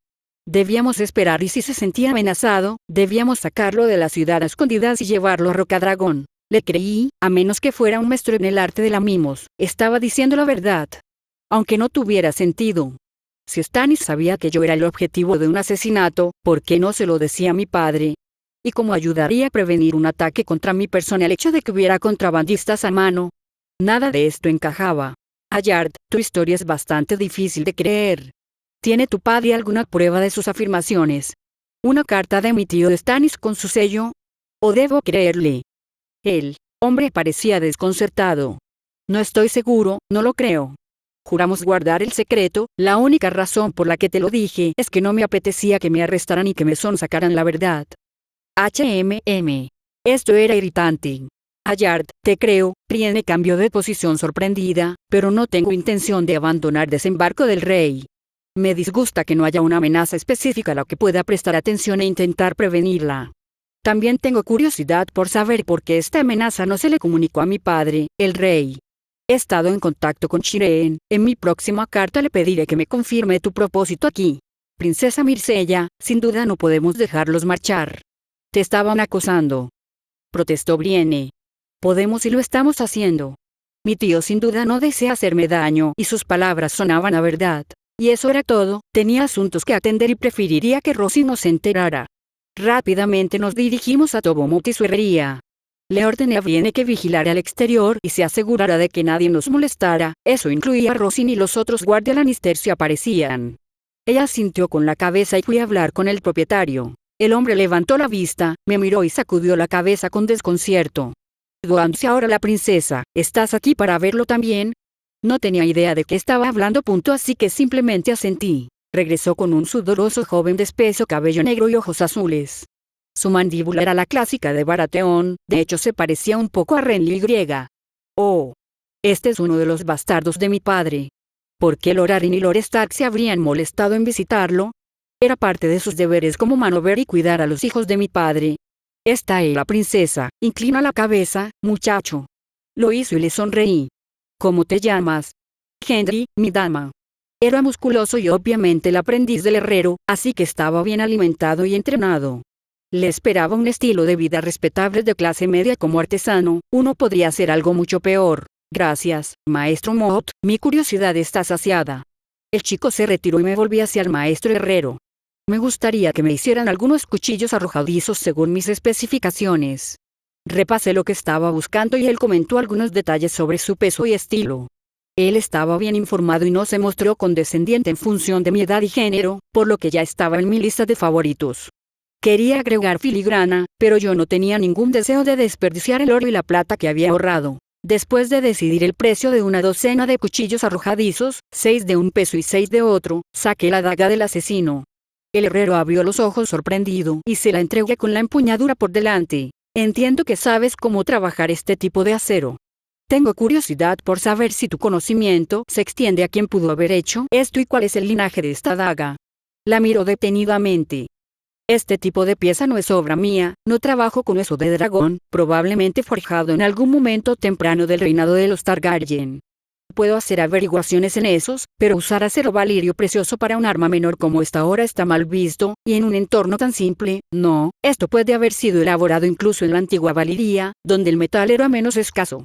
Debíamos esperar y si se sentía amenazado, debíamos sacarlo de la ciudad a escondidas y llevarlo a Rocadragón. Le creí, a menos que fuera un maestro en el arte de la mimos, estaba diciendo la verdad. Aunque no tuviera sentido. Si Stannis sabía que yo era el objetivo de un asesinato, ¿por qué no se lo decía a mi padre? ¿Y cómo ayudaría a prevenir un ataque contra mi persona el hecho de que hubiera contrabandistas a mano? Nada de esto encajaba. Ayard, tu historia es bastante difícil de creer. ¿Tiene tu padre alguna prueba de sus afirmaciones? ¿Una carta de mi tío Stannis con su sello? ¿O debo creerle? El hombre parecía desconcertado. No estoy seguro, no lo creo. Juramos guardar el secreto, la única razón por la que te lo dije es que no me apetecía que me arrestaran y que me sonsacaran la verdad. Esto era irritante. Ayard, te creo. Brienne cambió de posición sorprendida, pero no tengo intención de abandonar Desembarco del Rey. Me disgusta que no haya una amenaza específica a la que pueda prestar atención e intentar prevenirla. También tengo curiosidad por saber por qué esta amenaza no se le comunicó a mi padre, el rey. He estado en contacto con Shireen. En mi próxima carta le pediré que me confirme tu propósito aquí. Princesa Myrcella, sin duda no podemos dejarlos marchar. Te estaban acosando. Protestó Brienne. Podemos y lo estamos haciendo. Mi tío sin duda no desea hacerme daño y sus palabras sonaban a verdad. Y eso era todo, tenía asuntos que atender y preferiría que Rosie no se enterara. Rápidamente nos dirigimos a Tobomut y su herrería. Le ordené a Brienne que vigilara al exterior y se asegurara de que nadie nos molestara, eso incluía a Rosin y los otros guardias Lannister si aparecían. Ella asintió con la cabeza y fui a hablar con el propietario. El hombre levantó la vista, me miró y sacudió la cabeza con desconcierto. ¿Dónde ahora la princesa? ¿Estás aquí para verlo también? No tenía idea de qué estaba hablando, así que simplemente asentí. Regresó con un sudoroso joven de espeso cabello negro y ojos azules. Su mandíbula era la clásica de Baratheon, de hecho se parecía un poco a Renly Y. Oh. Este es uno de los bastardos de mi padre. ¿Por qué Lord Arryn y Lord Stark se habrían molestado en visitarlo? Era parte de sus deberes como mano ver y cuidar a los hijos de mi padre. Esta es la princesa, inclina la cabeza, muchacho. Lo hizo y le sonreí. ¿Cómo te llamas? Henry, mi dama. Era musculoso y obviamente el aprendiz del herrero, así que estaba bien alimentado y entrenado. Le esperaba un estilo de vida respetable de clase media como artesano, uno podría hacer algo mucho peor. Gracias, maestro Mott, mi curiosidad está saciada. El chico se retiró y me volví hacia el maestro herrero. Me gustaría que me hicieran algunos cuchillos arrojadizos según mis especificaciones. Repasé lo que estaba buscando y él comentó algunos detalles sobre su peso y estilo. Él estaba bien informado y no se mostró condescendiente en función de mi edad y género, por lo que ya estaba en mi lista de favoritos. Quería agregar filigrana, pero yo no tenía ningún deseo de desperdiciar el oro y la plata que había ahorrado. Después de decidir el precio de una docena de cuchillos arrojadizos, 6 de un peso y 6 de otro, saqué la daga del asesino. El herrero abrió los ojos sorprendido y se la entregué con la empuñadura por delante. Entiendo que sabes cómo trabajar este tipo de acero. Tengo curiosidad por saber si tu conocimiento se extiende a quién pudo haber hecho esto y cuál es el linaje de esta daga. La miró detenidamente. Este tipo de pieza no es obra mía, no trabajo con hueso de dragón, probablemente forjado en algún momento temprano del reinado de los Targaryen. Puedo hacer averiguaciones en esos, pero usar acero valirio precioso para un arma menor como esta ahora está mal visto, y en un entorno tan simple, no, esto puede haber sido elaborado incluso en la antigua Valiria, donde el metal era menos escaso.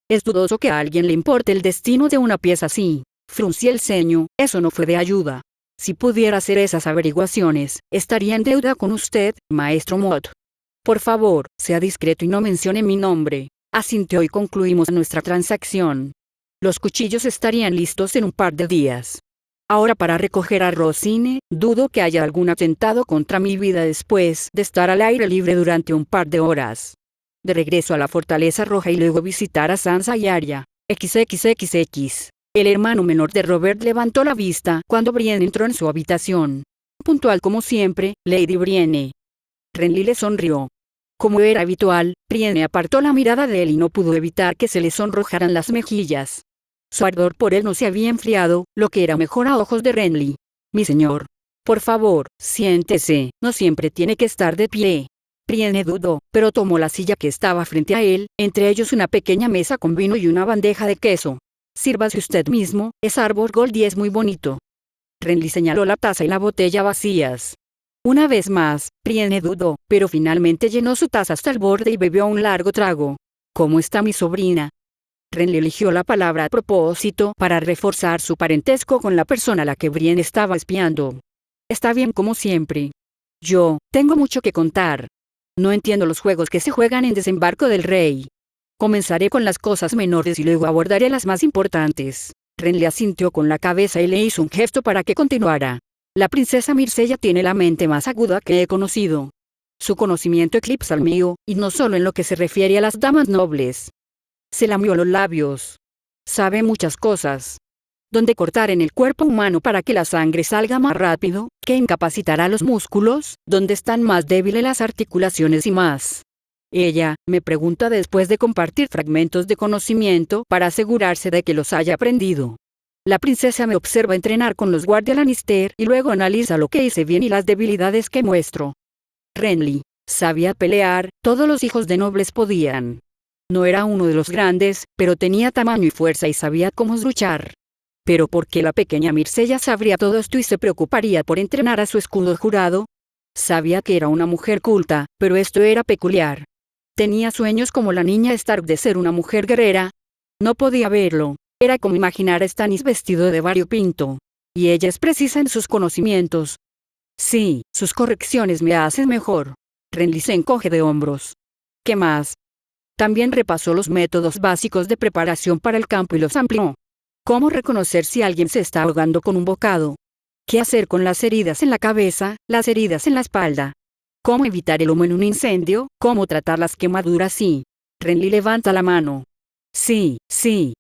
Es dudoso que a alguien le importe el destino de una pieza así. Fruncí el ceño, eso no fue de ayuda. Si pudiera hacer esas averiguaciones, estaría en deuda con usted, maestro Mott. Por favor, sea discreto y no mencione mi nombre. Asintió y concluimos nuestra transacción. Los cuchillos estarían listos en un par de días. Ahora para recoger a Rosine, dudo que haya algún atentado contra mi vida después de estar al aire libre durante un par de horas. De regreso a la Fortaleza Roja y luego visitar a Sansa y Arya. XXXX. El hermano menor de Robert levantó la vista cuando Brienne entró en su habitación. Puntual como siempre, Lady Brienne. Renly le sonrió. Como era habitual, Brienne apartó la mirada de él y no pudo evitar que se le sonrojaran las mejillas. Su ardor por él no se había enfriado, lo que era mejor a ojos de Renly. Mi señor. Por favor, siéntese, no siempre tiene que estar de pie. Brienne dudó, pero tomó la silla que estaba frente a él, entre ellos una pequeña mesa con vino y una bandeja de queso. Sírvase usted mismo, es Arbor Gold y es muy bonito. Renly señaló la taza y la botella vacías. Una vez más, Brienne dudó, pero finalmente llenó su taza hasta el borde y bebió un largo trago. ¿Cómo está mi sobrina? Renly eligió la palabra a propósito para reforzar su parentesco con la persona a la que Brienne estaba espiando. Está bien como siempre. Yo, tengo mucho que contar. No entiendo los juegos que se juegan en Desembarco del Rey. Comenzaré con las cosas menores y luego abordaré las más importantes. Renly asintió con la cabeza y le hizo un gesto para que continuara. La princesa Myrcella tiene la mente más aguda que he conocido. Su conocimiento eclipsa al mío, y no solo en lo que se refiere a las damas nobles. Se lamió los labios. Sabe muchas cosas. Dónde cortar en el cuerpo humano para que la sangre salga más rápido, qué incapacitará los músculos, dónde están más débiles las articulaciones y más. Ella, me pregunta después de compartir fragmentos de conocimiento para asegurarse de que los haya aprendido. La princesa me observa entrenar con los guardia Lannister y luego analiza lo que hice bien y las debilidades que muestro. Renly sabía pelear, todos los hijos de nobles podían. No era uno de los grandes, pero tenía tamaño y fuerza y sabía cómo luchar. Pero ¿por qué la pequeña Myrcella sabría todo esto y se preocuparía por entrenar a su escudo jurado? Sabía que era una mujer culta, pero esto era peculiar. Tenía sueños como la niña Stark de ser una mujer guerrera. No podía verlo. Era como imaginar a Stannis vestido de variopinto. Y ella es precisa en sus conocimientos. Sí, sus correcciones me hacen mejor. Renly se encoge de hombros. ¿Qué más? También repasó los métodos básicos de preparación para el campo y los amplió. ¿Cómo reconocer si alguien se está ahogando con un bocado? ¿Qué hacer con las heridas en la cabeza, las heridas en la espalda? ¿Cómo evitar el humo en un incendio? ¿Cómo tratar las quemaduras? Sí. Renly levanta la mano. Sí,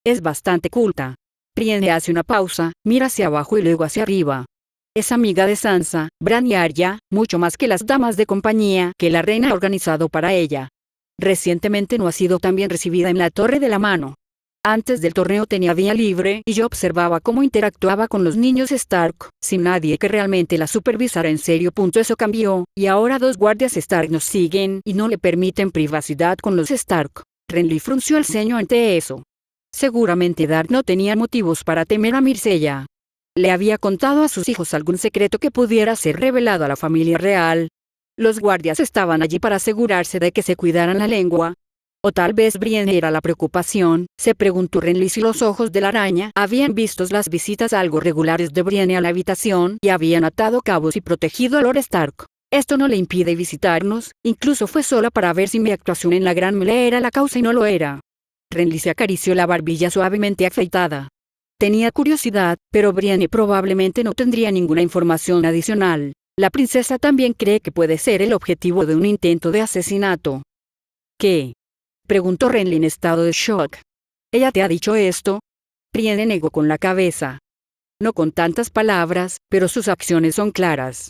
es bastante culta. Brienne hace una pausa, mira hacia abajo y luego hacia arriba. Es amiga de Sansa, Bran y Arya, mucho más que las damas de compañía que la reina ha organizado para ella. Recientemente no ha sido tan bien recibida en la Torre de la Mano. Antes del torneo tenía día libre y yo observaba cómo interactuaba con los niños Stark, sin nadie que realmente la supervisara en serio. Eso cambió, y ahora 2 guardias Stark nos siguen y no le permiten privacidad con los Stark. Renly frunció el ceño ante eso. Seguramente Dark no tenía motivos para temer a Myrcella. ¿Le había contado a sus hijos algún secreto que pudiera ser revelado a la familia real? Los guardias estaban allí para asegurarse de que se cuidaran la lengua. ¿O tal vez Brienne era la preocupación? Se preguntó Renly si los ojos de la araña habían visto las visitas algo regulares de Brienne a la habitación y habían atado cabos y protegido a Lord Stark. Esto no le impide visitarnos, incluso fue sola para ver si mi actuación en la Gran Melee era la causa y no lo era. Renly se acarició la barbilla suavemente afeitada. Tenía curiosidad, pero Brienne probablemente no tendría ninguna información adicional. La princesa también cree que puede ser el objetivo de un intento de asesinato. ¿Qué? Preguntó Renly en estado de shock. ¿Ella te ha dicho esto? Brienne negó con la cabeza. No con tantas palabras, pero sus acciones son claras.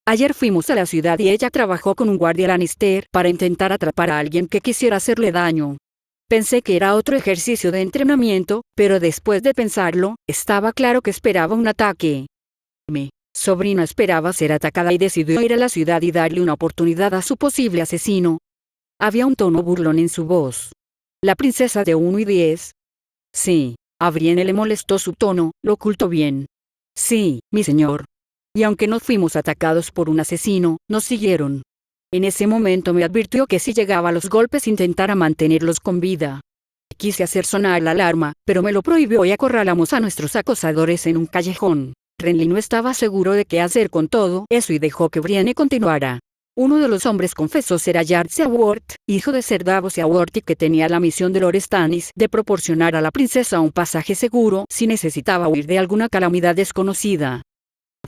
Ayer fuimos a la ciudad y ella trabajó con un guardia Lannister para intentar atrapar a alguien que quisiera hacerle daño. Pensé que era otro ejercicio de entrenamiento, pero después de pensarlo, estaba claro que esperaba un ataque. Mi sobrina esperaba ser atacada y decidió ir a la ciudad y darle una oportunidad a su posible asesino. Había un tono burlón en su voz. La princesa de 1 y 10. Sí, a Brienne le molestó su tono, lo ocultó bien. Sí, mi señor. Y aunque no fuimos atacados por un asesino, nos siguieron. En ese momento me advirtió que si llegaba a los golpes intentara mantenerlos con vida. Quise hacer sonar la alarma, pero me lo prohibió y acorralamos a nuestros acosadores en un callejón. Renly no estaba seguro de qué hacer con todo eso y dejó que Brienne continuara. Uno de los hombres confesó ser Eddard Seaworth, hijo de Ser Davos Seaworth, y que tenía la misión de Lord Stannis de proporcionar a la princesa un pasaje seguro si necesitaba huir de alguna calamidad desconocida.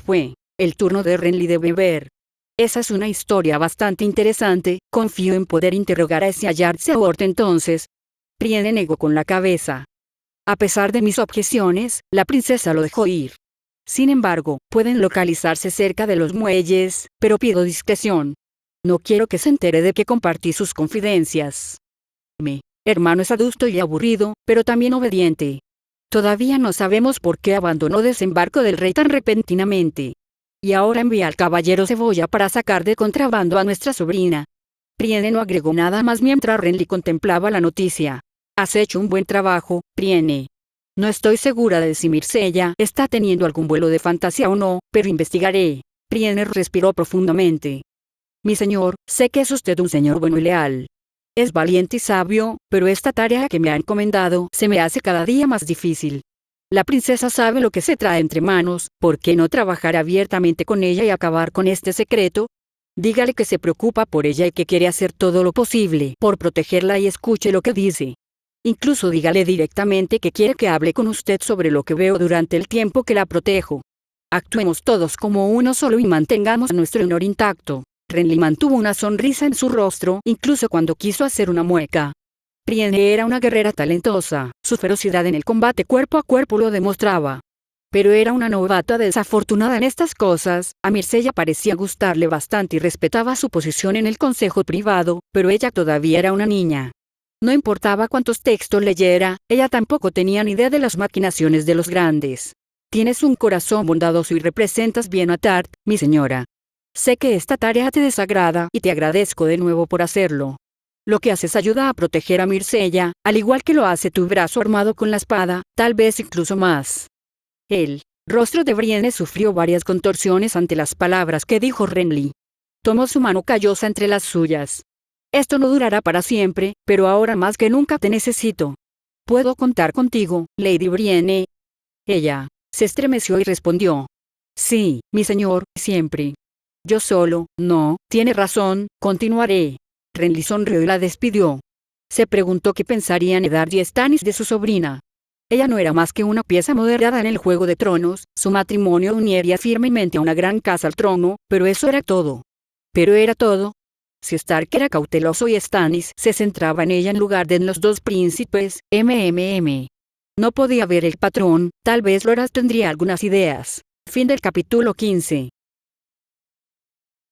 Fue el turno de Renly de beber. Esa es una historia bastante interesante, confío en poder interrogar a ese Eddard Seaworth entonces. Brienne negó con la cabeza. A pesar de mis objeciones, la princesa lo dejó ir. Sin embargo, pueden localizarse cerca de los muelles, pero pido discreción. No quiero que se entere de que compartí sus confidencias. Mi hermano es adusto y aburrido, pero también obediente. Todavía no sabemos por qué abandonó desembarco del rey tan repentinamente. Y ahora envía al caballero Cebolla para sacar de contrabando a nuestra sobrina. Brienne no agregó nada más mientras Renly contemplaba la noticia. Has hecho un buen trabajo, Brienne. No estoy segura de si Myrcella está teniendo algún vuelo de fantasía o no, pero investigaré. Brienne respiró profundamente. Mi señor, sé que es usted un señor bueno y leal. Es valiente y sabio, pero esta tarea que me ha encomendado se me hace cada día más difícil. La princesa sabe lo que se trae entre manos, ¿por qué no trabajar abiertamente con ella y acabar con este secreto? Dígale que se preocupa por ella y que quiere hacer todo lo posible por protegerla y escuche lo que dice. Incluso dígale directamente que quiere que hable con usted sobre lo que veo durante el tiempo que la protejo. Actuemos todos como uno solo y mantengamos nuestro honor intacto. Renly mantuvo una sonrisa en su rostro, incluso cuando quiso hacer una mueca. Brienne era una guerrera talentosa, su ferocidad en el combate cuerpo a cuerpo lo demostraba. Pero era una novata desafortunada en estas cosas. A Myrcella parecía gustarle bastante y respetaba su posición en el consejo privado, pero ella todavía era una niña. No importaba cuántos textos leyera, ella tampoco tenía ni idea de las maquinaciones de los grandes. Tienes un corazón bondadoso y representas bien a Tart, mi señora. Sé que esta tarea te desagrada y te agradezco de nuevo por hacerlo. Lo que haces ayuda a proteger a Myrcella, al igual que lo hace tu brazo armado con la espada, tal vez incluso más. El rostro de Brienne sufrió varias contorsiones ante las palabras que dijo Renly. Tomó su mano callosa entre las suyas. Esto no durará para siempre, pero ahora más que nunca te necesito. ¿Puedo contar contigo, Lady Brienne? Ella se estremeció y respondió. Sí, mi señor, siempre. Yo solo, no, tiene razón, continuaré. Renly sonrió y la despidió. Se preguntó qué pensarían Eddard y Stannis de su sobrina. Ella no era más que una pieza moderada en el Juego de Tronos, su matrimonio uniría firmemente a una gran casa al trono, pero eso era todo. Pero era todo. Si Stark era cauteloso y Stannis se centraba en ella en lugar de en los dos príncipes, no podía ver el patrón, tal vez Loras tendría algunas ideas. Fin del capítulo 15.